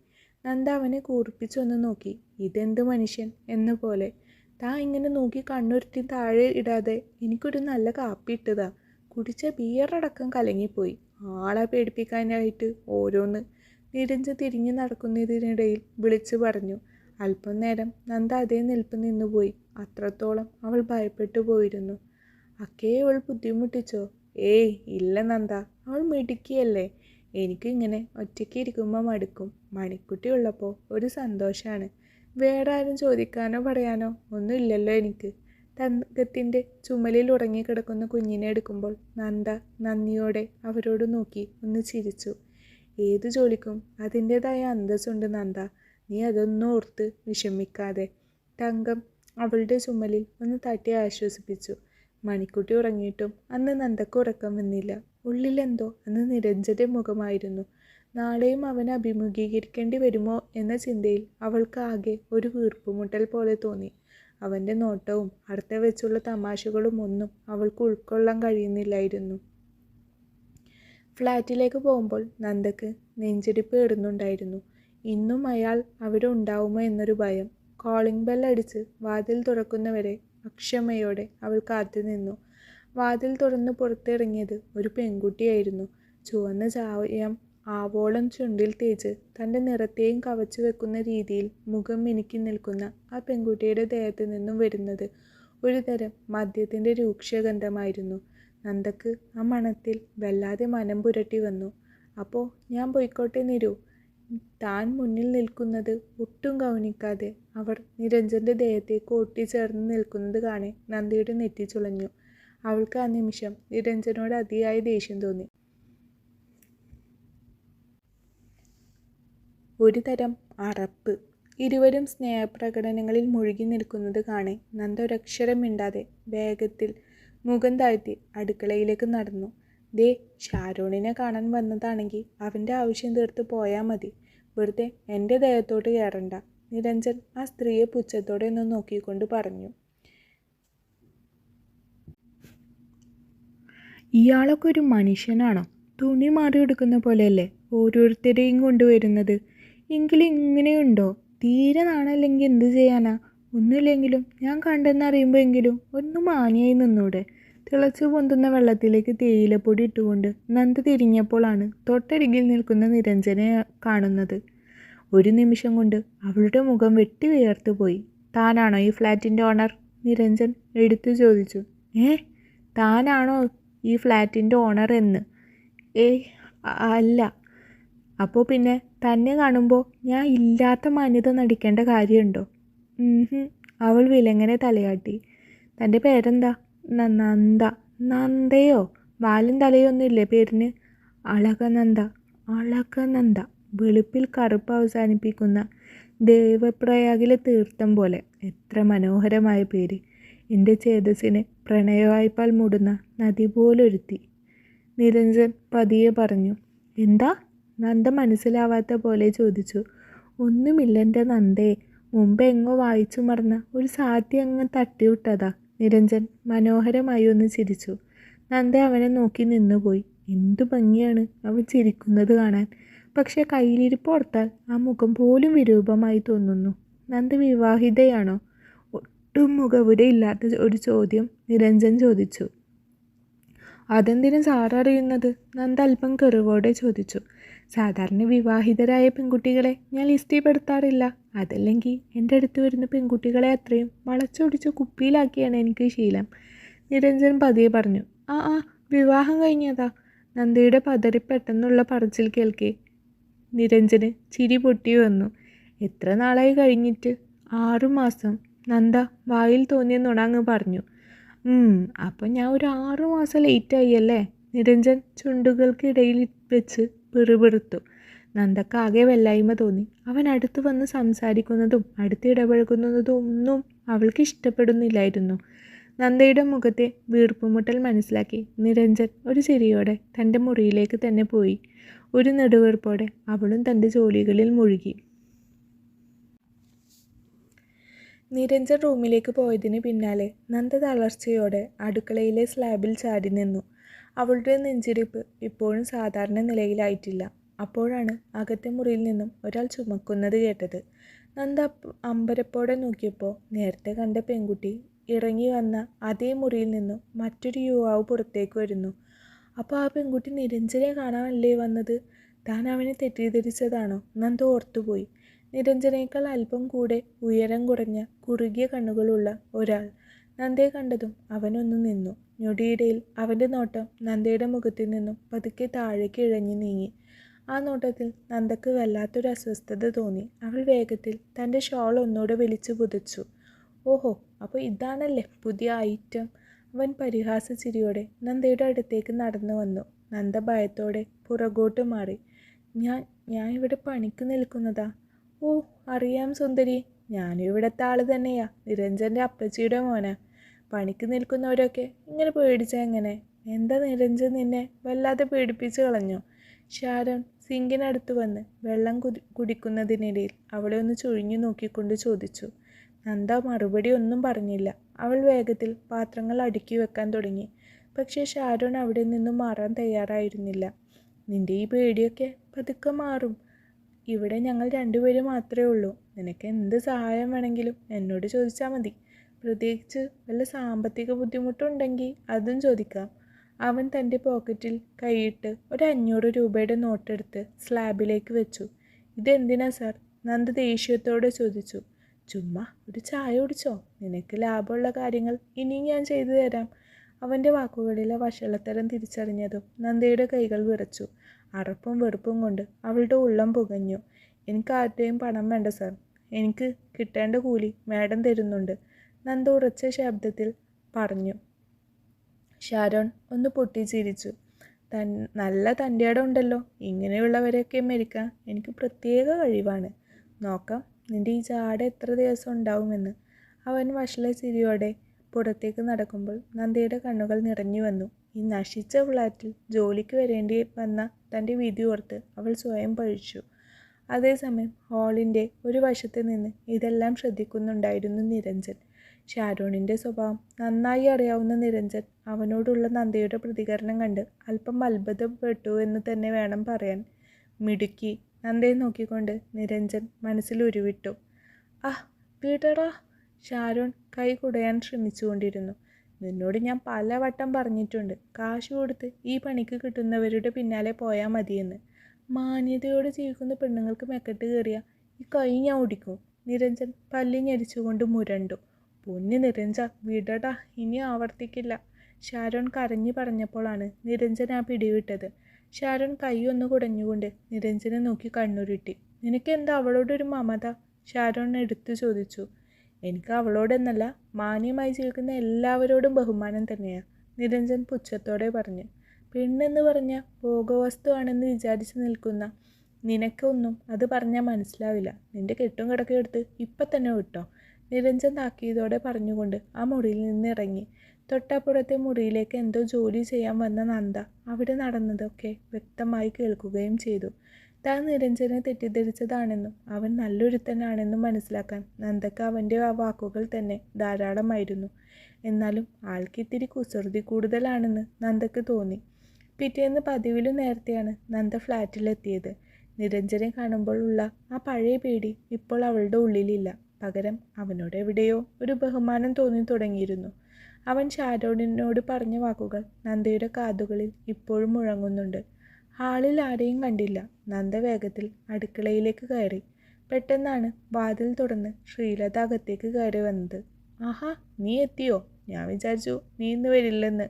നന്ദ അവനെ കൂർപ്പിച്ചൊന്ന് നോക്കി. ഇതെന്ത് മനുഷ്യൻ എന്ന പോലെ. താൻ ഇങ്ങനെ നോക്കി കണ്ണുരുട്ടി താഴെ ഇടാതെ എനിക്കൊരു നല്ല കാപ്പി ഇട്ടതാ. കുടിച്ച ബിയറടക്കം കലങ്ങിപ്പോയി. ആളെ പേടിപ്പിക്കാനായിട്ട് ഓരോന്ന്. നിരഞ്ജൻ തിരിഞ്ഞു നടക്കുന്നതിനിടയിൽ വിളിച്ചു പറഞ്ഞു. അല്പം നേരം നന്ദ അതേ നിൽപ്പ് നിന്നുപോയി. അത്രത്തോളം അവൾ ഭയപ്പെട്ടു പോയിരുന്നു. അക്കയെ അവൾ ബുദ്ധിമുട്ടിച്ചോ? ഏയ് ഇല്ല നന്ദ, അവൾ മിടുക്കിയല്ലേ. എനിക്കിങ്ങനെ ഒറ്റയ്ക്ക് ഇരിക്കുമ്പോൾ മടുക്കും. മണിക്കുട്ടി ഉള്ളപ്പോൾ ഒരു സന്തോഷമാണ്. വേറെ ആരും ചോദിക്കാനോ പറയാനോ ഒന്നും ഇല്ലല്ലോ എനിക്ക്. തങ്കത്തിൻ്റെ ചുമലിൽ ഉറങ്ങിക്കിടക്കുന്ന കുഞ്ഞിനെ എടുക്കുമ്പോൾ നന്ദ നന്ദിയോടെ അവരോട് നോക്കി ഒന്ന് ചിരിച്ചു. ഏതു ജോലിക്കും അതിൻ്റെതായ അന്തസ്സുണ്ട് നന്ദ, നീ അതൊന്നും ഓർത്ത് വിഷമിക്കാതെ. തങ്കം അവളുടെ ചുമലിൽ ഒന്ന് തട്ടി ആശ്വസിപ്പിച്ചു. മണിക്കുട്ടി ഉറങ്ങിയിട്ടും അന്ന് നന്ദക്ക് ഉറക്കം വന്നില്ല. ഉള്ളിലെന്തോ അന്ന് നിരഞ്ജന്റെ മുഖമായിരുന്നു. നാളെയും അവനെ അഭിമുഖീകരിക്കേണ്ടി വരുമോ എന്ന ചിന്തയിൽ അവൾക്ക് ആകെ ഒരു വീർപ്പുമുട്ടൽ പോലെ തോന്നി. അവൻ്റെ നോട്ടവും അടുത്ത വെച്ചുള്ള തമാശകളും ഒന്നും അവൾക്ക് ഉൾക്കൊള്ളാൻ കഴിയുന്നില്ലായിരുന്നു. ഫ്ലാറ്റിലേക്ക് പോകുമ്പോൾ നന്ദക്ക് നെഞ്ചിടിപ്പ് ഇടുന്നുണ്ടായിരുന്നു. ഇന്നും അയാൾ അവിടെ ഉണ്ടാവുമോ എന്നൊരു ഭയം. കോളിംഗ് ബെൽ അടിച്ച് വാതിൽ തുറക്കുന്നവരെ അക്ഷമയോടെ അവൾ കാത്തുനിന്നു. വാതിൽ തുറന്ന് പുറത്തിറങ്ങിയത് ഒരു പെൺകുട്ടിയായിരുന്നു. ചുവന്ന ചായം ആവോളം ചുണ്ടിൽ തേച്ച് തൻ്റെ നിറത്തെയും കവച്ചു വെക്കുന്ന രീതിയിൽ മുഖം മിനുക്കി നിൽക്കുന്ന ആ പെൺകുട്ടിയുടെ ദേഹത്തു നിന്നും വരുന്നത് ഒരു തരം മദ്യത്തിൻ്റെ രൂക്ഷഗന്ധമായിരുന്നു. നന്ദക്ക് ആ മണത്തിൽ വല്ലാതെ മനം പുരട്ടി വന്നു. അപ്പോൾ ഞാൻ പോയിക്കോട്ടെ നിരു. താൻ മുന്നിൽ നിൽക്കുന്നത് ഒട്ടും ഗൗനിക്കാതെ അവർ നിരഞ്ജൻ്റെ ദേഹത്തേക്ക് ഒട്ടിച്ചേർന്ന് നിൽക്കുന്നത് കാണെ നന്ദയുടെ നെറ്റി ചുളഞ്ഞു. അവൾക്ക് ആ നിമിഷം നിരഞ്ജനോട് അതിയായ ദേഷ്യം തോന്നി. ഒരു തരം അറപ്പ്. ഇരുവരും സ്നേഹപ്രകടനങ്ങളിൽ മുഴുകി നിൽക്കുന്നത് കാണെ നന്ദ ഒരക്ഷരം മിണ്ടാതെ വേഗത്തിൽ മുഖം താഴ്ത്തി അടുക്കളയിലേക്ക് നടന്നു. ദേ, ഷാരോണിനെ കാണാൻ വന്നതാണെങ്കിൽ അവൻ്റെ ആവശ്യം തീർത്ത് പോയാൽ മതി. വെറുതെ എൻ്റെ ദേഹത്തോട്ട് കയറണ്ട. നിരഞ്ജൻ ആ സ്ത്രീയെ പുച്ഛത്തോടെ ഒന്ന് നോക്കിക്കൊണ്ട് പറഞ്ഞു. ഇയാളൊക്കെ ഒരു മനുഷ്യനാണോ? തുണി മാറിയെടുക്കുന്ന പോലെയല്ലേ ഓരോരുത്തരെയും കൊണ്ടുവരുന്നത്. എങ്കിലും ഇങ്ങനെയുണ്ടോ? തീരെ നാണല്ലെങ്കിൽ എന്ത് ചെയ്യാനാ? ഒന്നുമില്ലെങ്കിലും ഞാൻ കണ്ടെന്നറിയുമ്പോഴെങ്കിലും ഒന്ന് മാനിയായി നിന്നൂടെ? തിളച്ചു പൊന്തുന്ന വെള്ളത്തിലേക്ക് തേയിലപ്പൊടി ഇട്ടുകൊണ്ട് നന്ദ തിരിഞ്ഞപ്പോഴാണ് തൊട്ടരികിൽ നിൽക്കുന്ന നിരഞ്ജനെ കാണുന്നത്. ഒരു നിമിഷം കൊണ്ട് അവളുടെ മുഖം വെട്ടി വിയർത്തു പോയി. താനാണോ ഈ ഫ്ലാറ്റിൻ്റെ ഓണർ? നിരഞ്ജൻ എടുത്തു ചോദിച്ചു. താനാണോ ഈ ഫ്ലാറ്റിൻ്റെ ഓണർ എന്ന്? അല്ല. അപ്പോൾ പിന്നെ തന്നെ കാണുമ്പോൾ ഞാൻ ഇല്ലാത്ത മാന്യത നടിക്കേണ്ട കാര്യമുണ്ടോ? അവൾ വിലങ്ങനെ തലയാട്ടി. തൻ്റെ പേരെന്താ? നന്ദ. നന്ദയോ? വാലും തലയൊന്നുമില്ലേ പേരിന്? അളകനന്ദ. അളകനന്ദ. വെളുപ്പിൽ കറുപ്പ് അവസാനിപ്പിക്കുന്ന ദേവപ്രയാഗിലെ തീർത്ഥം പോലെ. എത്ര മനോഹരമായ പേര്. എൻ്റെ ചേതസ്സിനെ പ്രണയവായ്പാൽ മൂടുന്ന നദി പോലൊരുത്തി. നിരഞ്ജൻ പതിയെ പറഞ്ഞു. എന്താ? നന്ദ മനസ്സിലാവാത്ത പോലെ ചോദിച്ചു. ഒന്നുമില്ല എൻ്റെ നന്ദേ, മുമ്പ് എങ്ങോ വായിച്ചു മറന്ന ഒരു സാധ്യ അങ്ങ് തട്ടിവിട്ടതാ. നിരഞ്ജൻ മനോഹരമായി ഒന്ന് ചിരിച്ചു. നന്ദ അവനെ നോക്കി നിന്നുപോയി. എന്തു ഭംഗിയാണ് അവൻ ചിരിക്കുന്നത് കാണാൻ. പക്ഷെ കയ്യിലിരിപ്പ് ഓർത്താൽ ആ മുഖം പോലും വിരൂപമായി തോന്നുന്നു. നന്ദ വിവാഹിതയാണോ? ഒട്ടും മുഖവുരയില്ലാത്ത ഒരു ചോദ്യം നിരഞ്ജൻ ചോദിച്ചു. അതെന്തിനും സാററിയുന്നത്? നന്ദ അല്പം കെറിവോടെ ചോദിച്ചു. സാധാരണ വിവാഹിതരായ പെൺകുട്ടികളെ ഞാൻ ലിസ്റ്റിൽ പെടുത്താറില്ല. അതല്ലെങ്കിൽ എൻ്റെ അടുത്ത് വരുന്ന പെൺകുട്ടികളെ അത്രയും വളച്ചൊടിച്ച് കുപ്പിയിലാക്കിയാണ് എനിക്ക് ശീലം. നിരഞ്ജൻ പതിയെ പറഞ്ഞു. വിവാഹം കഴിഞ്ഞതാ. നന്ദയുടെ പതറി പെട്ടെന്നുള്ള പറച്ചിൽ കേൾക്കെ നിരഞ്ജന് ചിരി പൊട്ടി വന്നു. എത്ര നാളായി കഴിഞ്ഞിട്ട്? 6 മാസം. നന്ദ വായിൽ തോന്നിയ നുണങ്ങ് പറഞ്ഞു. അപ്പം ഞാൻ ഒരു 6 മാസം ലേറ്റായി അല്ലേ? നിരഞ്ജൻ ചുണ്ടുകൾക്കിടയിൽ വെച്ച് പിറുപിറുത്തു. നന്ദക്കാകെ വല്ലായ്മ തോന്നി. അവൻ അടുത്ത് വന്ന് സംസാരിക്കുന്നതും അടുത്ത് ഇടപഴകുന്നതും ഒന്നും അവൾക്ക് ഇഷ്ടപ്പെടുന്നില്ലായിരുന്നു. നന്ദയുടെ മുഖത്തെ വീർപ്പുമുട്ടൽ മനസ്സിലാക്കി നിരഞ്ജൻ ഒരു ചിരിയോടെ തൻ്റെ മുറിയിലേക്ക് തന്നെ പോയി. ഒരു നെടുവീർപ്പോടെ അവളും തൻ്റെ ജോലികളിൽ മുഴുകി. നിരഞ്ജൻ റൂമിലേക്ക് പോയതിന് പിന്നാലെ നന്ദ തളർച്ചയോടെ അടുക്കളയിലെ സ്ലാബിൽ ചാടി നിന്നു. അവളുടെ നെഞ്ചിടിപ്പ് ഇപ്പോഴും സാധാരണ നിലയിലായിട്ടില്ല. അപ്പോഴാണ് അകത്തെ മുറിയിൽ നിന്നും ഒരാൾ ചുമക്കുന്നത് കേട്ടത്. നന്ദ അമ്പരപ്പോടെ നോക്കിയപ്പോൾ നേരത്തെ കണ്ട പെൺകുട്ടി ഇറങ്ങി വന്ന അതേ മുറിയിൽ നിന്നും മറ്റൊരു യുവാവ് പുറത്തേക്ക് വരുന്നു. അപ്പോൾ ആ പെൺകുട്ടി നിരഞ്ജനെ കാണാനല്ലേ വന്നത്? താൻ അവനെ തെറ്റിദ്ധരിച്ചതാണോ? നന്ദ ഓർത്തുപോയി. നിരഞ്ജനേക്കാൾ അല്പം കൂടെ ഉയരം കുറഞ്ഞ കുറുകിയ കണ്ണുകളുള്ള ഒരാൾ. നന്ദയെ കണ്ടതും അവനൊന്നു നിന്നു. ഞൊടിയിടയിൽ അവൻ്റെ നോട്ടം നന്ദയുടെ മുഖത്തിൽ നിന്നും പതുക്കെ താഴേക്ക് ഇഴഞ്ഞു നീങ്ങി. ആ നോട്ടത്തിൽ നന്ദക്ക് വല്ലാത്തൊരു അസ്വസ്ഥത തോന്നി. അവൾ വേഗത്തിൽ തൻ്റെ ഷോൾ ഒന്നുകൂടെ വലിച്ചു പുതച്ചു. ഓഹോ, അപ്പോൾ ഇതാണല്ലേ പുതിയ ഐറ്റം. അവൻ പരിഹാസ ചിരിയോടെ നന്ദയുടെ അടുത്തേക്ക് നടന്നു വന്നു. നന്ദ ഭയത്തോടെ പുറകോട്ട് മാറി. ഞാൻ ഇവിടെ പണിക്ക് നിൽക്കുന്നതാ. ഓ, അറിയാം സുന്ദരി, ഞാനും ഇവിടുത്തെ ആൾ തന്നെയാ. നിരഞ്ജൻ്റെ അപ്പച്ചിയുടെ മോനാ. പണിക്ക് നിൽക്കുന്നവരൊക്കെ ഇങ്ങനെ പേടിച്ചാൽ എങ്ങനെ? എന്താ നിരഞ്ജൻ നിന്നെ വല്ലാതെ പേടിപ്പിച്ച് കളഞ്ഞോ? ഷാരോൺ സിങ്കിനടുത്ത് വന്ന് വെള്ളം കുടിക്കുന്നതിനിടയിൽ അവളെ ഒന്ന് ചുഴിഞ്ഞു നോക്കിക്കൊണ്ട് ചോദിച്ചു. നന്ദ മറുപടി ഒന്നും പറഞ്ഞില്ല. അവൾ വേഗത്തിൽ പാത്രങ്ങൾ അടുക്കി വെക്കാൻ തുടങ്ങി. പക്ഷേ ഷാരോൺ അവിടെ നിന്നും മാറാൻ തയ്യാറായിരുന്നില്ല. നിൻ്റെ ഈ പേടിയൊക്കെ പതുക്കെ മാറും. ഇവിടെ ഞങ്ങൾ 2 പേര് മാത്രമേ ഉള്ളൂ. നിനക്ക് എന്ത് സഹായം വേണമെങ്കിലും എന്നോട് ചോദിച്ചാൽ മതി. പ്രത്യേകിച്ച് വല്ല സാമ്പത്തിക ബുദ്ധിമുട്ടുണ്ടെങ്കിൽ അതും ചോദിക്കാം. അവൻ തൻ്റെ പോക്കറ്റിൽ കൈയിട്ട് ഒരു 500 രൂപയുടെ നോട്ടെടുത്ത് സ്ലാബിലേക്ക് വെച്ചു. ഇതെന്തിനാ സാർ? നന്ദ ദേഷ്യത്തോടെ ചോദിച്ചു. ചുമ്മാ ഒരു ചായ കുടിച്ചോ. നിനക്ക് ലാഭമുള്ള കാര്യങ്ങൾ ഇനിയും ഞാൻ ചെയ്തു തരാം. അവൻ്റെ വാക്കുകളിലെ വഷളത്തരം തിരിച്ചറിഞ്ഞതും നന്ദയുടെ കൈകൾ വിറച്ചു. അറപ്പും വെറുപ്പും കൊണ്ട് അവളുടെ ഉള്ളം പുകഞ്ഞു. എനിക്ക് ആരുടെയും പണം വേണ്ട സർ. എനിക്ക് കിട്ടേണ്ട കൂലി മാഡം തരുന്നുണ്ട്, നന്ദ ഉറച്ച ശബ്ദത്തിൽ പറഞ്ഞു. ഷാരോൺ ഒന്ന് പൊട്ടിച്ചിരിച്ചു. നല്ല തൻ്റെയിടം ഉണ്ടല്ലോ. ഇങ്ങനെയുള്ളവരെയൊക്കെ മരിക്കാൻ എനിക്ക് പ്രത്യേക കഴിവാണ്. നോക്കാം നിന്റെ ഈ ജാട എത്ര ദിവസം ഉണ്ടാവുമെന്ന്. അവൻ വഷള ചിരിയോടെ പുറത്തേക്ക് നടക്കുമ്പോൾ നന്ദയുടെ കണ്ണുകൾ നിറഞ്ഞു വന്നു. ഈ നശിച്ച ഫ്ലാറ്റിൽ ജോലിക്ക് വരേണ്ടി വന്ന തൻ്റെ വിധി ഓർത്ത് അവൾ സ്വയം പഴിച്ചു. അതേസമയം ഹാളിൻ്റെ ഒരു വശത്ത് നിന്ന് ഇതെല്ലാം ശ്രദ്ധിക്കുന്നുണ്ടായിരുന്നു നിരഞ്ജൻ. ഷാരോണിൻ്റെ സ്വഭാവം നന്നായി അറിയാവുന്ന നിരഞ്ജൻ അവനോടുള്ള നന്ദയുടെ പ്രതികരണം കണ്ട് അല്പം അത്ഭുതപ്പെട്ടു എന്ന് തന്നെ വേണം പറയാൻ. മിടുക്കി, നന്ദയെ നോക്കിക്കൊണ്ട് നിരഞ്ജൻ മനസ്സിൽ ഉരുവിട്ടു. വിടടാ. ഷാരോൺ കൈ കുടയാൻ ശ്രമിച്ചുകൊണ്ടിരുന്നു. നിന്നോട് ഞാൻ പലവട്ടം പറഞ്ഞിട്ടുണ്ട്, കാശ് കൊടുത്ത് ഈ പണിക്ക് കിട്ടുന്നവരുടെ പിന്നാലെ പോയാൽ മതിയെന്ന്. മാന്യതയോടെ ജീവിക്കുന്ന പെണ്ണുങ്ങൾക്ക് മെക്കെട്ട് കയറിയ ഈ കൈ ഞാൻ ഓടിക്കും. നിരഞ്ജൻ പല്ലി ഞെരിച്ചുകൊണ്ട് മുരണ്ടു. പൊന്നു നിരഞ്ജ, വിടടാ, ഇനി ആവർത്തിക്കില്ല. ഷാരോൺ കരഞ്ഞു പറഞ്ഞപ്പോഴാണ് നിരഞ്ജൻ ആ പിടിവിട്ടത്. ഷാരോൺ കൈ ഒന്ന് കുടഞ്ഞുകൊണ്ട് നിരഞ്ജനെ നോക്കി കണ്ണുരുട്ടി. നിനക്കെന്താ അവളോടൊരു മമത? ഷാരോൺ എടുത്തു ചോദിച്ചു. എനിക്ക് അവളോടെന്നല്ല, മാന്യമായി ജീവിക്കുന്ന എല്ലാവരോടും ബഹുമാനം തന്നെയാണ്, നിരഞ്ജൻ പുച്ഛത്തോടെ പറഞ്ഞു. പെണ്ണെന്ന് പറഞ്ഞ ഭോഗവസ്തു ആണെന്ന് വിചാരിച്ച് നിൽക്കുന്ന നിനക്കൊന്നും അത് പറഞ്ഞാൽ മനസ്സിലാവില്ല. നിന്റെ കെട്ടും കിടക്കും എടുത്ത് ഇപ്പം തന്നെ വിട്ടോ, നിരഞ്ജൻ താക്കീതോടെ പറഞ്ഞുകൊണ്ട് ആ മുറിയിൽ നിന്ന് ഇറങ്ങി. തൊട്ടപ്പുറത്തെ മുറിയിലേക്ക് എന്തോ ജോലി ചെയ്യാൻ വന്ന നന്ദ അവിടെ നടന്നതൊക്കെ വ്യക്തമായി കേൾക്കുകയും ചെയ്തു. താൻ നിരഞ്ജനെ തെറ്റിദ്ധരിച്ചതാണെന്നും അവൻ നല്ലൊരുത്തനാണെന്നും മനസ്സിലാക്കാൻ നന്ദക്ക് അവൻ്റെ ആ വാക്കുകൾ തന്നെ ധാരാളമായിരുന്നു. എന്നാലും ആൾക്കിത്തിരി കുസൃതി കൂടുതലാണെന്ന് നന്ദക്ക് തോന്നി. പിറ്റേന്ന് പതിവിലും നേരത്തെയാണ് നന്ദ ഫ്ലാറ്റിലെത്തിയത്. നിരഞ്ജനെ കാണുമ്പോൾ ഉള്ള ആ പഴയ പേടി ഇപ്പോൾ അവളുടെ ഉള്ളിലില്ല. പകരം അവനോട് എവിടെയോ ഒരു ബഹുമാനം തോന്നി തുടങ്ങിയിരുന്നു. അവൻ ഷാരോണിനോട് പറഞ്ഞ വാക്കുകൾ നന്ദയുടെ കാതുകളിൽ ഇപ്പോഴും മുഴങ്ങുന്നുണ്ട്. ഹാളിൽ ആരെയും കണ്ടില്ല. നന്ദ വേഗത്തിൽ അടുക്കളയിലേക്ക് കയറി. പെട്ടെന്നാണ് വാതിൽ തുറന്ന് ശ്രീലത അകത്തേക്ക് കയറി വന്നത്. ആഹാ, നീ എത്തിയോ? ഞാൻ വിചാരിച്ചു നീ ഇന്ന് വരില്ലെന്ന്.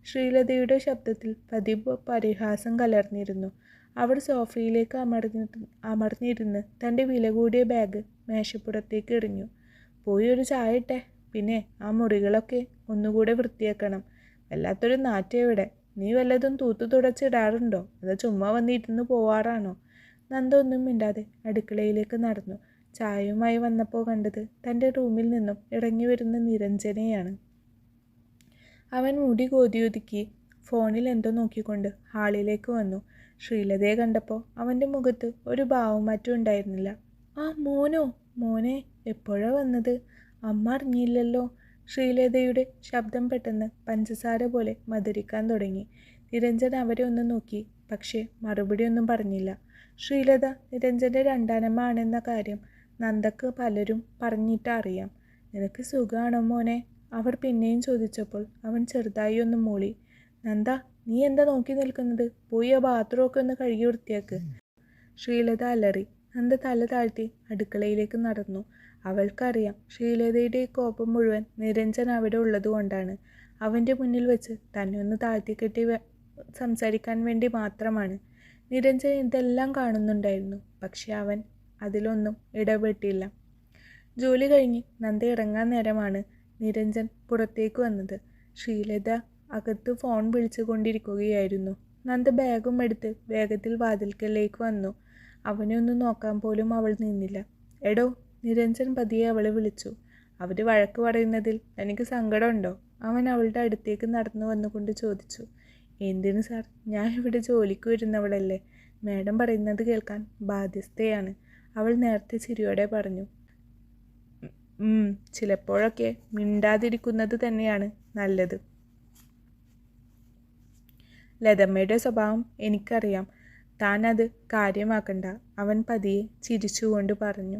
ശ്രീലതയുടെ ശബ്ദത്തിൽ പതിവ് പരിഹാസം കലർന്നിരുന്നു. അവൾ സോഫയിലേക്ക് അമർന്നിരുന്ന് തൻ്റെ വില കൂടിയ ബാഗ് മേശപ്പുറത്തേക്ക് എറിഞ്ഞു. പോയി ഒരു ചായ ഇട്ടെ. പിന്നെ ആ മുറികളൊക്കെ ഒന്നുകൂടെ വൃത്തിയാക്കണം. വല്ലാത്തൊരു നാറ്റം ഇവിടെ. നീ വല്ലതും തൂത്തു തുടച്ചിടാറുണ്ടോ? അതോ ചുമ്മാ വന്നിരുന്ന് പോവാറാണോ? നന്ദ ഒന്നും മിണ്ടാതെ അടുക്കളയിലേക്ക് നടന്നു. ചായയുമായി വന്നപ്പോൾ കണ്ടത് തൻ്റെ റൂമിൽ നിന്നും ഇറങ്ങി വരുന്ന നിരഞ്ജനെയാണ്. അവൻ മുടി കോതിയൊതുക്കി ഫോണിൽ എന്തോ നോക്കിക്കൊണ്ട് ഹാളിലേക്ക് വന്നു. ശ്രീലതയെ കണ്ടപ്പോൾ അവൻ്റെ മുഖത്ത് ഒരു ഭാവം മാറ്റം ഉണ്ടായിരുന്നില്ല. മോനോ? മോനെ എപ്പോഴാണ് വന്നത്? അമ്മ അറിഞ്ഞില്ലല്ലോ. ശ്രീലതയുടെ ശബ്ദം പെട്ടെന്ന് പഞ്ചസാര പോലെ മധുരിക്കാൻ തുടങ്ങി. നിരഞ്ജൻ അവരെ ഒന്ന് നോക്കി, പക്ഷേ മറുപടിയൊന്നും പറഞ്ഞില്ല. ശ്രീലത നിരഞ്ജൻ്റെ രണ്ടാനമ്മ ആണെന്ന കാര്യം നന്ദക്ക് പലരും പറഞ്ഞിട്ട് അറിയാം. നിനക്ക് സുഖമാണോ മോനെ? അവർ പിന്നെയും ചോദിച്ചപ്പോൾ അവൻ ചെറുതായി ഒന്ന് മൂളി. നന്ദ, നീ എന്താ നോക്കി നിൽക്കുന്നത്? പോയി ആ ബാത്റൂമൊക്കെ ഒന്ന് കഴുകി വൃത്തിയാക്ക്. ശ്രീലത അലറി. നന്ദ തല താഴ്ത്തി അടുക്കളയിലേക്ക് നടന്നു. അവൾക്കറിയാം ശ്രീലതയുടെ കോപം മുഴുവൻ നിരഞ്ജൻ അവിടെ ഉള്ളതുകൊണ്ടാണ്. അവൻ്റെ മുന്നിൽ വെച്ച് തന്നെ ഒന്ന് താഴ്ത്തിക്കെട്ടി സംസാരിക്കാൻ വേണ്ടി മാത്രമാണ്. നിരഞ്ജൻ ഇതെല്ലാം കാണുന്നുണ്ടായിരുന്നു. പക്ഷെ അവൻ അതിലൊന്നും ഇടപെട്ടില്ല. ജോലി കഴിഞ്ഞ് നന്ദ ഇറങ്ങാൻ നേരമാണ് നിരഞ്ജൻ പുറത്തേക്ക് വന്നത്. ശ്രീലത അകത്ത് ഫോൺ വിളിച്ചു കൊണ്ടിരിക്കുകയായിരുന്നു. നന്ദ ബാഗും എടുത്ത് വേഗത്തിൽ വാതിൽക്കലേക്ക് വന്നു. അവനെ ഒന്ന് നോക്കാൻ പോലും അവൾ നിന്നില്ല. എടോ, നിരഞ്ജൻ പതിയെ അവളെ വിളിച്ചു. അവർ വഴക്ക് പറയുന്നതിൽ തനിക്ക് സങ്കടമുണ്ടോ? അവൻ അവളുടെ അടുത്തേക്ക് നടന്നു വന്നുകൊണ്ട് ചോദിച്ചു. എന്തിനു സാർ? ഞാൻ ഇവിടെ ജോലിക്ക് വരുന്നവളല്ലേ. മാഡം പറയുന്നത് കേൾക്കാൻ ബാധ്യസ്ഥയാണ്, അവൾ നേരത്തെ ചിരിയോടെ പറഞ്ഞു. ചിലപ്പോഴൊക്കെ മിണ്ടാതിരിക്കുന്നത് തന്നെയാണ് നല്ലത്. ലതമ്മയുടെ സ്വഭാവം എനിക്കറിയാം. താൻ അത് കാര്യമാക്കണ്ട, അവൻ പതിയെ ചിരിച്ചുകൊണ്ട് പറഞ്ഞു.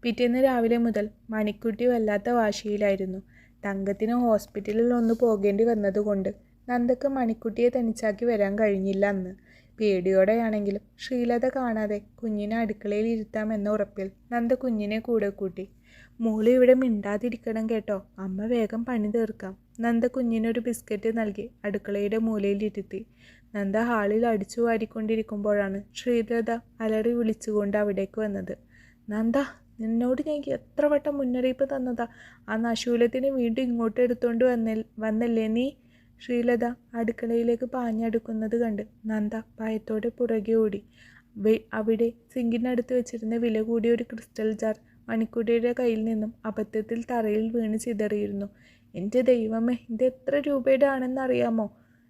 പിറ്റേന്ന് രാവിലെ മുതൽ മണിക്കുട്ടി വല്ലാത്ത വാശിയിലായിരുന്നു. തങ്കത്തിന് ഹോസ്പിറ്റലിൽ ഒന്ന് പോകേണ്ടി വന്നതുകൊണ്ട് നന്ദക്ക് മണിക്കുട്ടിയെ തനിച്ചാക്കി വരാൻ കഴിഞ്ഞില്ല അന്ന്. പേടിയോടെയാണെങ്കിലും ശ്രീലത കാണാതെ കുഞ്ഞിനെ അടുക്കളയിൽ ഇരുത്താമെന്ന ഉറപ്പിൽ നന്ദ കുഞ്ഞിനെ കൂടെ കൂട്ടി. മോള് ഇവിടെ മിണ്ടാതിരിക്കണം കേട്ടോ, അമ്മ വേഗം പണി തീർക്കാം. നന്ദ കുഞ്ഞിനൊരു ബിസ്ക്കറ്റ് നൽകി അടുക്കളയുടെ മൂലയിലിരുത്തി. നന്ദ ഹാളിൽ അടിച്ചു വാരിക്കൊണ്ടിരിക്കുമ്പോഴാണ് ശ്രീലത അലറി വിളിച്ചുകൊണ്ട് അവിടേക്ക് വന്നത്. നന്ദ, നിന്നോട് ഞാൻ എത്ര വട്ടം മുന്നറിയിപ്പ് തന്നതാ. ആ നശൂലത്തിനെ വീണ്ടും ഇങ്ങോട്ട് എടുത്തോണ്ട് വന്നല്ലേ നീ? ശ്രീലത അടുക്കളയിലേക്ക് പാഞ്ഞടുക്കുന്നത് കണ്ട് നന്ദ ഭയത്തോടെ പുറകെ ഓടി. അവിടെ സിങ്കിനടുത്ത് വെച്ചിരുന്ന വില കൂടിയ ഒരു ക്രിസ്റ്റൽ ജാർ മണിക്കുട്ടിയുടെ കയ്യിൽ നിന്നും അബദ്ധത്തിൽ തറയിൽ വീണ് ചിതറിയിരുന്നു. എൻ്റെ ദൈവമേ, ഇത് എത്ര രൂപയുടെ ആണെന്നറിയാമോ?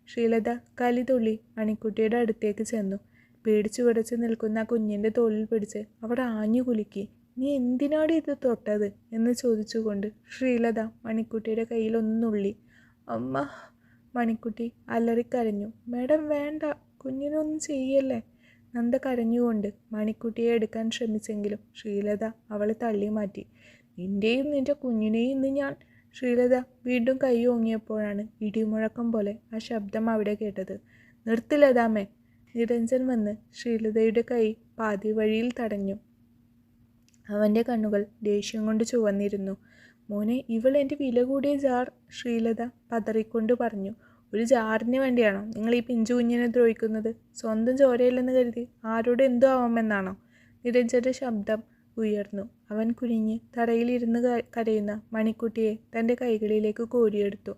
ശ്രീലത കലിതുള്ളി മണിക്കുട്ടിയുടെ അടുത്തേക്ക് ചെന്നു. പേടിച്ചു വിറച്ച് നിൽക്കുന്ന ആ കുഞ്ഞിൻ്റെ തോളിൽ പിടിച്ച് അവർ ആഞ്ഞു കുലുക്കി. നീ എന്തിനാണ് ഇത് തൊട്ടത് എന്ന് ചോദിച്ചുകൊണ്ട് ശ്രീലത മണിക്കുട്ടിയുടെ കയ്യിൽ ഒന്നുള്ളി. അമ്മ, മണിക്കുട്ടി അലറിക്കരഞ്ഞു. മേഡം വേണ്ട, കുഞ്ഞിനൊന്നും ചെയ്യല്ലേ. നന്ദ കരഞ്ഞുകൊണ്ട് മണിക്കുട്ടിയെ എടുക്കാൻ ശ്രമിച്ചെങ്കിലും ശ്രീലത അവളെ തള്ളി മാറ്റി. നിൻ്റെയും നിൻ്റെ കുഞ്ഞിനെയും ഇന്ന് ഞാൻ. ശ്രീലത വീണ്ടും കൈ ഓങ്ങിയപ്പോഴാണ് ഇടിമുഴക്കം പോലെ ആ ശബ്ദം അവിടെ കേട്ടത്. നിർത്തില്ലതാമേ. നിരഞ്ജൻ വന്ന് ശ്രീലതയുടെ കൈ പാതി വഴിയിൽ തടഞ്ഞു. അവൻ്റെ കണ്ണുകൾ ദേഷ്യം കൊണ്ട് ചുവന്നിരുന്നു. മോനെ, ഇവൾ എൻ്റെ വില കൂടിയ ജാർ. ശ്രീലത പതറിക്കൊണ്ട് പറഞ്ഞു. ഒരു ജാറിന് വേണ്ടിയാണോ നിങ്ങൾ ഈ പിഞ്ചു കുഞ്ഞിനെ ദ്രോഹിക്കുന്നത്? സ്വന്തം ചോരയില്ലെന്ന് കരുതി ആരോട് എന്തോ ആവാമെന്നാണോ? നിരഞ്ജൻ്റെ ശബ്ദം ഉയർന്നു. അവൻ കുനിഞ്ഞ് തറയിലിരുന്ന് കരയുന്ന മണിക്കുട്ടിയെ തൻ്റെ കൈകളിലേക്ക് കോരിയെടുത്തു.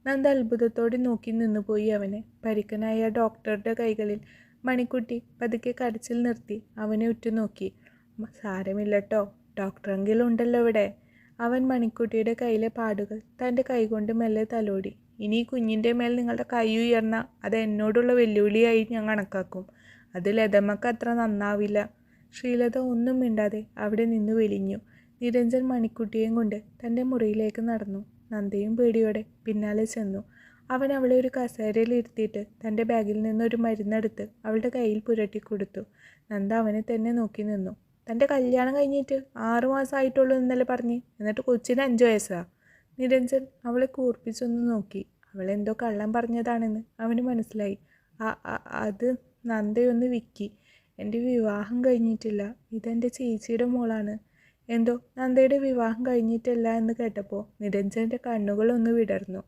നന്ദ അത്ഭുതത്തോടെ നോക്കി നിന്നുപോയി അവനെ. പരിക്കനായ ഡോക്ടറുടെ കൈകളിൽ മണിക്കുട്ടി പതുക്കെ കരച്ചിൽ നിർത്തി അവനെ ഉറ്റുനോക്കി. സാരമില്ലട്ടോ, ഡോക്ടറെങ്കിലും ഉണ്ടല്ലോ ഇവിടെ. അവൻ മണിക്കുട്ടിയുടെ കയ്യിലെ പാടുകൾ തൻ്റെ കൈകൊണ്ട് മെല്ലെ തലോടി. ഇനി കുഞ്ഞിൻ്റെ മേൽ നിങ്ങളുടെ കൈ ഉയർന്ന അത് എന്നോടുള്ള വെല്ലുവിളിയായി ഞാൻ കണക്കാക്കും. അത് ലതമ്മക്ക് അത്ര നന്നാവില്ല. ശ്രീലത ഒന്നും മിണ്ടാതെ അവിടെ നിന്ന് വെലിഞ്ഞു. നിരഞ്ജൻ മണിക്കുട്ടിയെയും കൊണ്ട് തൻ്റെ മുറിയിലേക്ക് നടന്നു. നന്ദയും പേടിയോടെ പിന്നാലെ ചെന്നു. അവൻ അവളെ ഒരു കസേരയിൽ ഇരുത്തിയിട്ട് തൻ്റെ ബാഗിൽ നിന്നൊരു മരുന്നെടുത്ത് അവളുടെ കയ്യിൽ പുരട്ടിക്കൊടുത്തു. നന്ദ അവനെ തന്നെ നോക്കി നിന്നു. തൻ്റെ കല്യാണം കഴിഞ്ഞിട്ട് 6 മാസമായിട്ടുള്ളൂ എന്നല്ലേ പറഞ്ഞ്, എന്നിട്ട് കൊച്ചിന് 5 വയസ്സാ. നിരഞ്ജൻ അവളെ കൂർപ്പിച്ചൊന്ന് നോക്കി. അവളെന്തോ കള്ളം പറഞ്ഞതാണെന്ന് അവന് മനസ്സിലായി. അത് നന്ദയൊന്ന് വിക്കി. എൻ്റെ വിവാഹം കഴിഞ്ഞിട്ടില്ല, ഇതെൻ്റെ ചേച്ചിയുടെ മോളാണ്. എന്തോ നന്ദയുടെ വിവാഹം കഴിഞ്ഞിട്ടില്ല എന്ന് കേട്ടപ്പോൾ നിരഞ്ജൻ്റെ കണ്ണുകളൊന്ന് വിടർന്നു.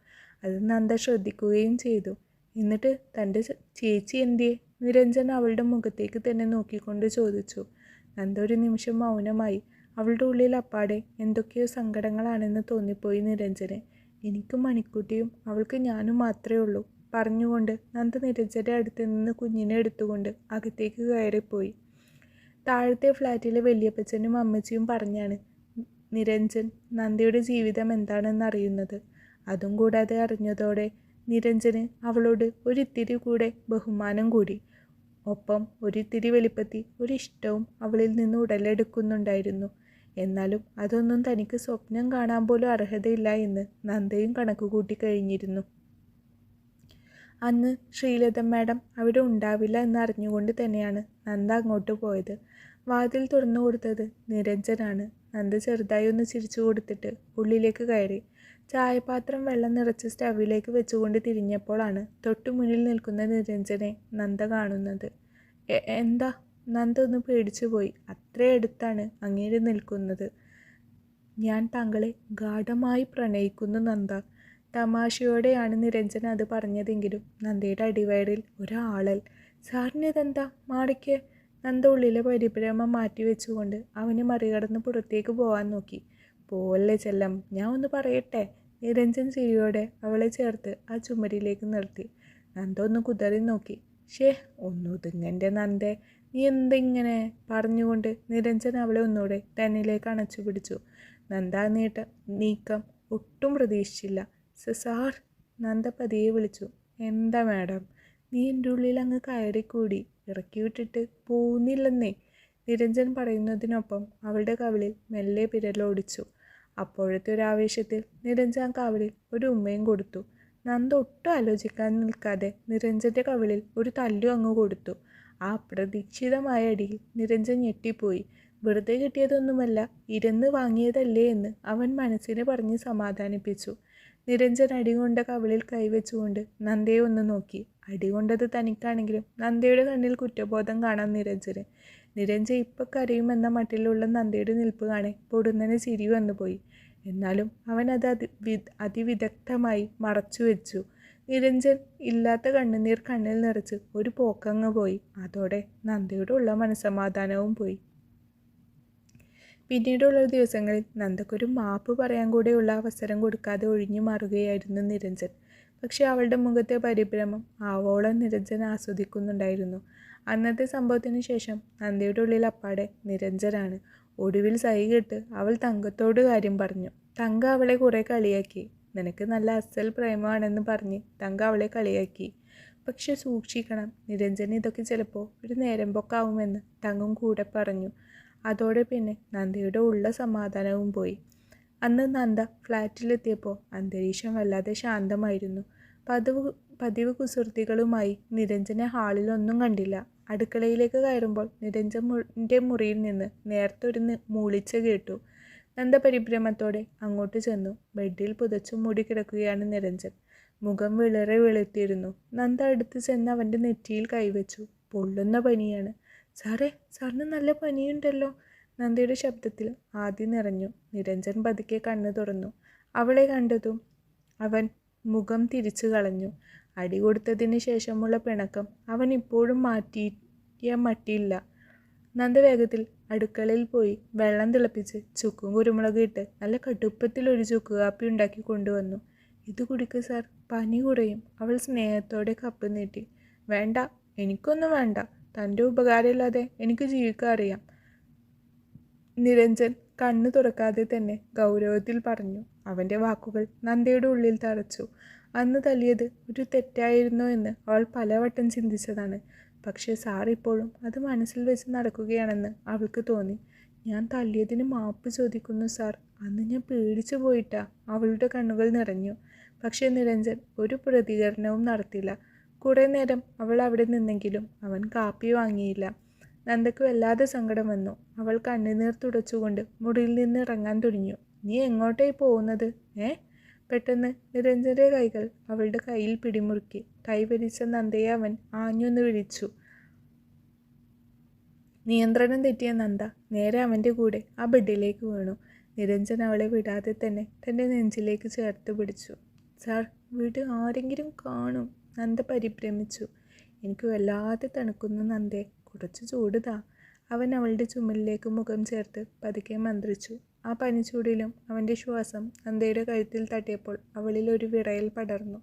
അത് നന്ദ ശ്രദ്ധിക്കുകയും ചെയ്തു. എന്നിട്ട് തൻ്റെ ചേച്ചി എന്തിയെ? നിരഞ്ജൻ അവളുടെ മുഖത്തേക്ക് തന്നെ നോക്കിക്കൊണ്ട് ചോദിച്ചു. നന്ദ ഒരു നിമിഷം മൗനമായി. അവളുടെ ഉള്ളിൽ അപ്പാടെ എന്തൊക്കെയോ സങ്കടങ്ങളാണെന്ന് തോന്നിപ്പോയി നിരഞ്ജന്. എനിക്ക് മണിക്കുട്ടിയും അവൾക്ക് ഞാനും മാത്രമേ ഉള്ളൂ പറഞ്ഞുകൊണ്ട് നന്ദ നിരഞ്ജൻ്റെ അടുത്ത് നിന്ന് കുഞ്ഞിനെ എടുത്തുകൊണ്ട് അകത്തേക്ക് കയറിപ്പോയി. താഴത്തെ ഫ്ലാറ്റിലെ വല്യപ്പച്ചനും അമ്മച്ചിയും പറഞ്ഞാണ് നിരഞ്ജൻ നന്ദയുടെ ജീവിതം എന്താണെന്ന് അറിയുന്നത്. അതും കൂടാതെ അറിഞ്ഞതോടെ നിരഞ്ജന് അവളോട് ഒരിത്തിരി കൂടെ ബഹുമാനം കൂടി. ഒപ്പം ഒരിത്തിരി വലിപ്പത്തിൽ ഒരിഷ്ടവും അവളിൽ നിന്ന് ഉടലെടുക്കുന്നുണ്ടായിരുന്നു. എന്നാലും അതൊന്നും തനിക്ക് സ്വപ്നം കാണാൻ പോലും അർഹതയില്ല എന്ന് നന്ദയും കണക്ക് കൂട്ടി കഴിഞ്ഞിരുന്നു. അന്ന് ശ്രീലത മാഡം അവിടെ ഉണ്ടാവില്ല എന്നറിഞ്ഞുകൊണ്ട് തന്നെയാണ് നന്ദ അങ്ങോട്ട് പോയത്. വാതിൽ തുറന്നു കൊടുത്തത് നിരഞ്ജനാണ്. നന്ദ ചെറുതായി ഒന്ന് ചിരിച്ചു കൊടുത്തിട്ട് ഉള്ളിലേക്ക് കയറി. ചായപാത്രം വെള്ളം നിറച്ച് സ്റ്റവിലേക്ക് വെച്ചുകൊണ്ട് തിരിഞ്ഞപ്പോഴാണ് തൊട്ടു മുന്നിൽ നിൽക്കുന്ന നിരഞ്ജനെ നന്ദ കാണുന്നത്. എന്താ? നന്ദ ഒന്ന് പേടിച്ചു പോയി. അത്ര അടുത്താണ് അങ്ങേര് നിൽക്കുന്നത്. ഞാൻ താങ്കളെ ഗാഢമായി പ്രണയിക്കുന്നു നന്ദ. തമാശയോടെയാണ് നിരഞ്ജൻ അത് പറഞ്ഞതെങ്കിലും നന്ദയുടെ അടിവയറിൽ ഒരാളൽ. സാറിനിതെന്താ മാടിക്ക്? നന്ദ ഉള്ളിലെ പരിഭ്രമം മാറ്റിവെച്ചുകൊണ്ട് അവനെ മറികടന്ന് പുറത്തേക്ക് പോകാൻ നോക്കി. പോവല്ലേ ചെല്ലം, ഞാൻ ഒന്ന് പറയട്ടെ. നിരഞ്ജൻ ചിരിയോടെ അവളെ ചേർത്ത് ആ ചുമരിലേക്ക് നിർത്തി. നന്ദ ഒന്ന് കുതറി നോക്കി. ഒന്നൊതുങ്ങൻ്റെ നന്ദേ, നീ എന്തിങ്ങനെ പറഞ്ഞുകൊണ്ട് നിരഞ്ജൻ അവളെ ഒന്നുകൂടെ തന്നിലേക്ക് അണച്ചു പിടിച്ചു. നന്ദ നീക്കം ഒട്ടും പ്രതീക്ഷിച്ചില്ല. സാർ, നന്ദ പതിയെ വിളിച്ചു. എന്താ മാഡം? നീ എൻ്റെ ഉള്ളിൽ അങ്ങ് കയറിക്കൂടി, ഇറക്കി വിട്ടിട്ട് പോകുന്നില്ലെന്നേ. നിരഞ്ജൻ പറയുന്നതിനൊപ്പം അവളുടെ കവിളിൽ മെല്ലെ വിരലോടിച്ചു. അപ്പോഴത്തെ ഒരു ആവേശത്തിൽ നിരഞ്ജൻ കവിളിൽ ഒരു ഉമ്മയും കൊടുത്തു. നന്ദ ഒട്ടും ആലോചിക്കാൻ നിൽക്കാതെ നിരഞ്ജൻ്റെ കവിളിൽ ഒരു തല്ലും അങ്ങ് കൊടുത്തു. ആ അപ്രതീക്ഷിതമായ അടിയിൽ നിരഞ്ജൻ ഞെട്ടിപ്പോയി. വെറുതെ കിട്ടിയതൊന്നുമല്ല, ഇരുന്ന് വാങ്ങിയതല്ലേ എന്ന് അവൻ മനസ്സിനെ പറഞ്ഞ് സമാധാനിപ്പിച്ചു. നിരഞ്ജൻ അടികൊണ്ട കവിളിൽ കൈവച്ചുകൊണ്ട് നന്ദയെ ഒന്ന് നോക്കി. അടികൊണ്ടത് തനിക്കാണെങ്കിലും നന്ദയുടെ കണ്ണിൽ കുറ്റബോധം കാണാം നിരഞ്ജന്. നിരഞ്ജൻ ഇപ്പം കരയുമെന്ന മട്ടിലുള്ള നന്ദയുടെ നിൽപ്പ് കാണെ പൊടുന്നനെ ചിരി വന്നുപോയി. എന്നാലും അവൻ അത് അതിവിദഗ്ധമായി മറച്ചു വെച്ചു. നിരഞ്ജൻ ഇല്ലാത്ത കണ്ണുനീർ കണ്ണിൽ നിറച്ച് ഒരു പോക്കങ്ങ് പോയി. അതോടെ നന്ദയുടെ ഉള്ള മനസ്സമാധാനവും പോയി. പിന്നീടുള്ള ദിവസങ്ങളിൽ നന്ദക്കൊരു മാപ്പ് പറയാൻ കൂടെയുള്ള അവസരം കൊടുക്കാതെ ഒഴിഞ്ഞു മാറുകയായിരുന്നു നിരഞ്ജൻ. പക്ഷെ അവളുടെ മുഖത്തെ പരിഭ്രമം ആവോളം നിരഞ്ജൻ ആസ്വദിക്കുന്നുണ്ടായിരുന്നു. അന്നത്തെ സംഭവത്തിന് ശേഷം നന്ദയുടെ ഉള്ളിൽ അപ്പാടെ നിരഞ്ജനാണ്. ഒടുവിൽ സഹികെട്ട് അവൾ തങ്കത്തോട് കാര്യം പറഞ്ഞു. തങ്ക അവളെ കുറെ കളിയാക്കി. നിനക്ക് നല്ല അസൽ പ്രേമമാണെന്ന് പറഞ്ഞ് തങ്ക അവളെ കളിയാക്കി. പക്ഷെ സൂക്ഷിക്കണം, നിരഞ്ജൻ ഇതൊക്കെ ചിലപ്പോൾ ഒരു നേരം പൊക്കാവുമെന്ന് തങ്കം കൂടെ പറഞ്ഞു. അതോടെ പിന്നെ നന്ദയുടെ ഉള്ള സമാധാനവും പോയി. അന്ന് നന്ദ ഫ്ലാറ്റിലെത്തിയപ്പോൾ അന്തരീക്ഷം വല്ലാതെ ശാന്തമായിരുന്നു. പതിവ് കുസൃതികളുമായി നിരഞ്ജനെ ഹാളിലൊന്നും കണ്ടില്ല. അടുക്കളയിലേക്ക് കയറുമ്പോൾ നിരഞ്ജൻ്റെ മുറിയിൽ നിന്ന് നേരത്തെ ഒരു മൂളിച്ച കേട്ടു. നന്ദ പരിഭ്രമത്തോടെ അങ്ങോട്ട് ചെന്നു. ബെഡിൽ പുതച്ചു മൂടി കിടക്കുകയാണ് നിരഞ്ജൻ. മുഖം വിളറെ വെളുത്തിരുന്നു. നന്ദ അടുത്ത് ചെന്ന് അവൻ്റെ നെറ്റിയിൽ കൈവച്ചു. പൊള്ളുന്ന പനിയാണ്. സാറിന് നല്ല പനിയുണ്ടല്ലോ. നന്ദയുടെ ശബ്ദത്തിൽ ആദ്യം നിറഞ്ഞു. നിരഞ്ജൻ പതുക്കെ കണ്ണു തുറന്നു. അവളെ കണ്ടതും അവൻ മുഖം തിരിച്ചു കളഞ്ഞു. അടി കൊടുത്തതിന് ശേഷമുള്ള പിണക്കം അവൻ ഇപ്പോഴും മാറ്റിയ മട്ടിയില്ല. നന്ദ വേഗത്തിൽ അടുക്കളയിൽ പോയി വെള്ളം തിളപ്പിച്ച് ചുക്കും കുരുമുളകും ഇട്ട് നല്ല കടുപ്പത്തിൽ ഒരു ചുക്ക് കാപ്പി ഉണ്ടാക്കി കൊണ്ടുവന്നു. ഇത് കുടിക്ക് സാർ, പനി കുറയും. അവൾ സ്നേഹത്തോടെ കപ്പ് നീട്ടി. വേണ്ട, എനിക്കൊന്നും വേണ്ട. തൻ്റെ ഉപകാരമില്ലാതെ എനിക്ക് ജീവിക്കാൻ അറിയാം. നിരഞ്ജൻ കണ്ണു തുറക്കാതെ തന്നെ ഗൗരവത്തിൽ പറഞ്ഞു. അവൻ്റെ വാക്കുകൾ നന്ദയുടെ ഉള്ളിൽ തറച്ചു. അന്ന് തല്ലിയത് ഒരു തെറ്റായിരുന്നോ എന്ന് അവൾ പലവട്ടം ചിന്തിച്ചതാണ്. പക്ഷേ സാർ ഇപ്പോഴും അത് മനസ്സിൽ വെച്ച് നടക്കുകയാണെന്ന് അവൾക്ക് തോന്നി. ഞാൻ തല്ലിയതിന് മാപ്പ് ചോദിക്കുന്നു സാർ. അന്ന് ഞാൻ പേടിച്ചു പോയിട്ടാ. അവളുടെ കണ്ണുകൾ നിറഞ്ഞു. പക്ഷേ നിരഞ്ജൻ ഒരു പ്രതികരണവും നടത്തില്ല. കുറേ നേരം അവൾ അവിടെ നിന്നെങ്കിലും അവൻ കാപ്പി വാങ്ങിയില്ല. നന്ദയ്ക്ക് വല്ലാതെ സങ്കടം വന്നു. അവൾ കണ്ണുനീർ തുടച്ചുകൊണ്ട് മുറിയിൽ നിന്ന് ഇറങ്ങാൻ തുനിഞ്ഞു. നീ എങ്ങോട്ടായി പോകുന്നത്? പെട്ടെന്ന് നിരഞ്ജന്റെ കൈകൾ അവളുടെ കയ്യിൽ പിടിമുറുക്കി. കൈവരിച്ച നന്ദയെ അവൻ ആഞ്ഞൊന്ന് വിളിച്ചു. നിയന്ത്രണം തെറ്റിയ നന്ദ നേരെ അവൻ്റെ കൂടെ ആ ബെഡിലേക്ക് വീണു. നിരഞ്ജൻ അവളെ വിടാതെ തന്നെ തൻ്റെ നെഞ്ചിലേക്ക് ചേർത്ത് പിടിച്ചു. സാർ, വീട് ആരെങ്കിലും കാണും. നന്ദ പരിഭ്രമിച്ചു. എനിക്ക് വല്ലാതെ തണുക്കുന്നു നന്ദേ, കുറച്ച് ചൂടുതാ. അവൻ അവളുടെ ചുമലിലേക്ക് മുഖം ചേർത്ത് പതുക്കെ മന്ത്രിച്ചു. ആ പനിച്ചൂടിലും അവൻ്റെ ശ്വാസം നന്ദയുടെ കഴുത്തിൽ തട്ടിയപ്പോൾ അവളിൽ ഒരു വിറയൽ പടർന്നു.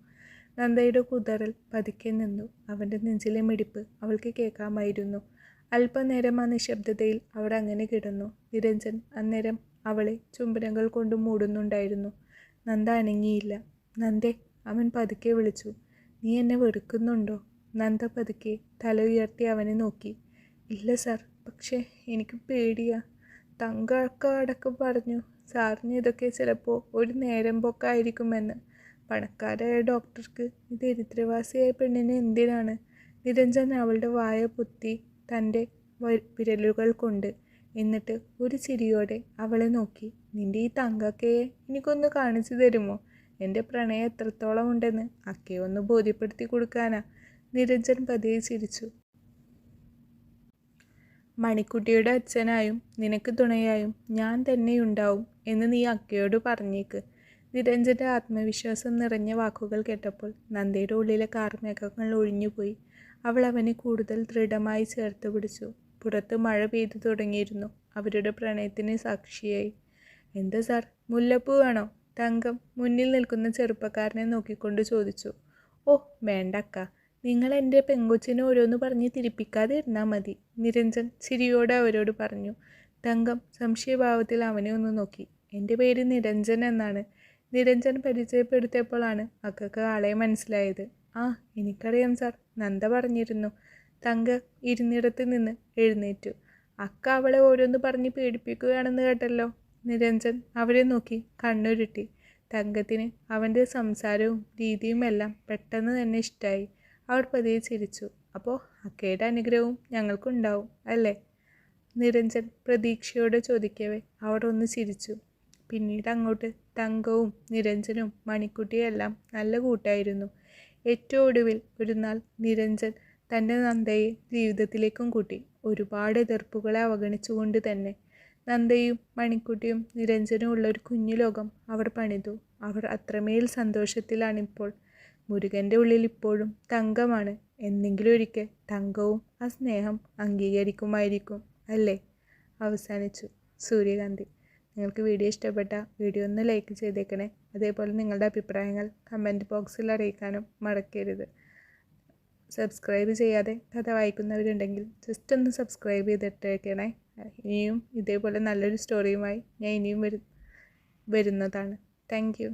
നന്ദയുടെ കുതറൽ പതുക്കെ നിന്നു. അവൻ്റെ നെഞ്ചിലെ മിടിപ്പ് അവൾക്ക് കേൾക്കാമായിരുന്നു. അല്പനേരം ആ നിശബ്ദതയിൽ അവൾ അങ്ങനെ കിടന്നു. നിരഞ്ജൻ അന്നേരം അവളെ ചുംബനങ്ങൾ കൊണ്ട് മൂടുന്നുണ്ടായിരുന്നു. നന്ദ അനങ്ങിയില്ല. നന്ദേ, അവൻ പതുക്കെ വിളിച്ചു. നീ എന്നെ വെറുക്കുന്നുണ്ടോ? നന്ദ പതുക്കെ തല ഉയർത്തി അവനെ നോക്കി. ഇല്ല സാർ, പക്ഷേ എനിക്ക് പേടിയാ. തങ്ക അടക്കം പറഞ്ഞു സാറിന് ഇതൊക്കെ ചിലപ്പോൾ ഒരു നേരം പോക്കായിരിക്കുമെന്ന്. പണക്കാരായ ഡോക്ടർക്ക് ഈ ദരിദ്രവാസിയായ പെണ്ണിന് എന്തിനാണ്? നിരഞ്ജൻ അവളുടെ വായ പൊത്തി തൻ്റെ വിരലുകൾ കൊണ്ട്. എന്നിട്ട് ഒരു ചിരിയോടെ അവളെ നോക്കി. നിന്റെ ഈ തങ്കക്കയെ എനിക്കൊന്ന് കാണിച്ചു തരുമോ? എൻ്റെ പ്രണയം എത്രത്തോളം ഉണ്ടെന്ന് അക്കയെ ഒന്ന് ബോധ്യപ്പെടുത്തി കൊടുക്കാനാ. നിരഞ്ജൻ പതിയെ ചിരിച്ചു. മണിക്കുട്ടിയുടെ അച്ഛനായും നിനക്ക് തുണയായും ഞാൻ തന്നെയുണ്ടാവും എന്ന് നീ അക്കയോട് പറഞ്ഞേക്ക്. നിരഞ്ജൻ്റെ ആത്മവിശ്വാസം നിറഞ്ഞ വാക്കുകൾ കേട്ടപ്പോൾ നന്ദയുടെ ഉള്ളിലെ കാർമേഘങ്ങൾ ഒഴിഞ്ഞുപോയി. അവൾ അവനെ കൂടുതൽ ദൃഢമായി ചേർത്ത് പിടിച്ചു. പുറത്ത് മഴ പെയ്തു തുടങ്ങിയിരുന്നു. അവരുടെ പ്രണയത്തിന് സാക്ഷിയായി. എന്താ സാർ, മുല്ലപ്പൂ വേണോ? തങ്കം മുന്നിൽ നിൽക്കുന്ന ചെറുപ്പക്കാരനെ നോക്കിക്കൊണ്ട് ചോദിച്ചു. ഓ വേണ്ടക്ക, നിങ്ങൾ എൻ്റെ പെങ്കൊച്ചിനെ ഓരോന്ന് പറഞ്ഞ് തിരിപ്പിക്കാതെ ഇരുന്നാൽ മതി. നിരഞ്ജൻ ചിരിയോടെ അവരോട് പറഞ്ഞു. തങ്കം സംശയഭാവത്തിൽ അവനെ ഒന്ന് നോക്കി. എൻ്റെ പേര് നിരഞ്ജൻ എന്നാണ്. നിരഞ്ജൻ പരിചയപ്പെടുത്തിയപ്പോഴാണ് അക്കക്ക് ആളെ മനസ്സിലായത്. ആ, എനിക്കറിയാം സാർ, നന്ദ പറഞ്ഞിരുന്നു. തങ്ക ഇരുന്നിടത്ത് നിന്ന് എഴുന്നേറ്റു. അക്ക അവളെ ഓരോന്ന് പറഞ്ഞ് പേടിപ്പിക്കുകയാണെന്ന് കേട്ടല്ലോ. നിരഞ്ജൻ അവരെ നോക്കി കണ്ണുരുട്ടി. തങ്കത്തിന് അവൻ്റെ സംസാരവും രീതിയുമെല്ലാം പെട്ടെന്ന് തന്നെ ഇഷ്ടമായി. അവർ പതിയെ ചിരിച്ചു. അപ്പോൾ അക്കയുടെ അനുഗ്രഹവും ഞങ്ങൾക്കുണ്ടാവും അല്ലേ? നിരഞ്ജൻ പ്രതീക്ഷയോടെ ചോദിക്കവേ അവർ ഒന്ന് ചിരിച്ചു. പിന്നീട് അങ്ങോട്ട് തങ്കവും നിരഞ്ജനും മണിക്കുട്ടിയും എല്ലാം നല്ല കൂട്ടായിരുന്നു. ഏറ്റവും ഒടുവിൽ ഒരു നാൾ നിരഞ്ജൻ തൻ്റെ നന്ദയെ ജീവിതത്തിലേക്കും കൂട്ടി. ഒരുപാട് എതിർപ്പുകളെ അവഗണിച്ചുകൊണ്ട് തന്നെ. നന്ദയും മണിക്കുട്ടിയും നിരഞ്ജനും ഉള്ള ഒരു കുഞ്ഞു ലോകം അവർ പണിതു. അവർ അത്രമേൽ സന്തോഷത്തിലാണിപ്പോൾ. മുരുകൻ്റെ ഉള്ളിൽ ഇപ്പോഴും തങ്കമാണ്. എന്നെങ്കിലും ഒരിക്കൽ തങ്കവും ആ സ്നേഹം അംഗീകരിക്കുമായിരിക്കും അല്ലേ? അവസാനിച്ചു സൂര്യകാന്തി. നിങ്ങൾക്ക് വീഡിയോ ഇഷ്ടപ്പെട്ട വീഡിയോ ഒന്ന് ലൈക്ക് ചെയ്തേക്കണേ. അതേപോലെ നിങ്ങളുടെ അഭിപ്രായങ്ങൾ കമൻറ്റ് ബോക്സിൽ അറിയിക്കാനും മറക്കരുത്. സബ്സ്ക്രൈബ് ചെയ്യാതെ കഥ വായിക്കുന്നവരുണ്ടെങ്കിൽ ജസ്റ്റ് ഒന്ന് സബ്സ്ക്രൈബ് ചെയ്തിട്ടേക്കണേ. ഇനിയും ഇതേപോലെ നല്ലൊരു സ്റ്റോറിയുമായി ഞാൻ ഇനിയും വരുന്നതാണ്. Thank you.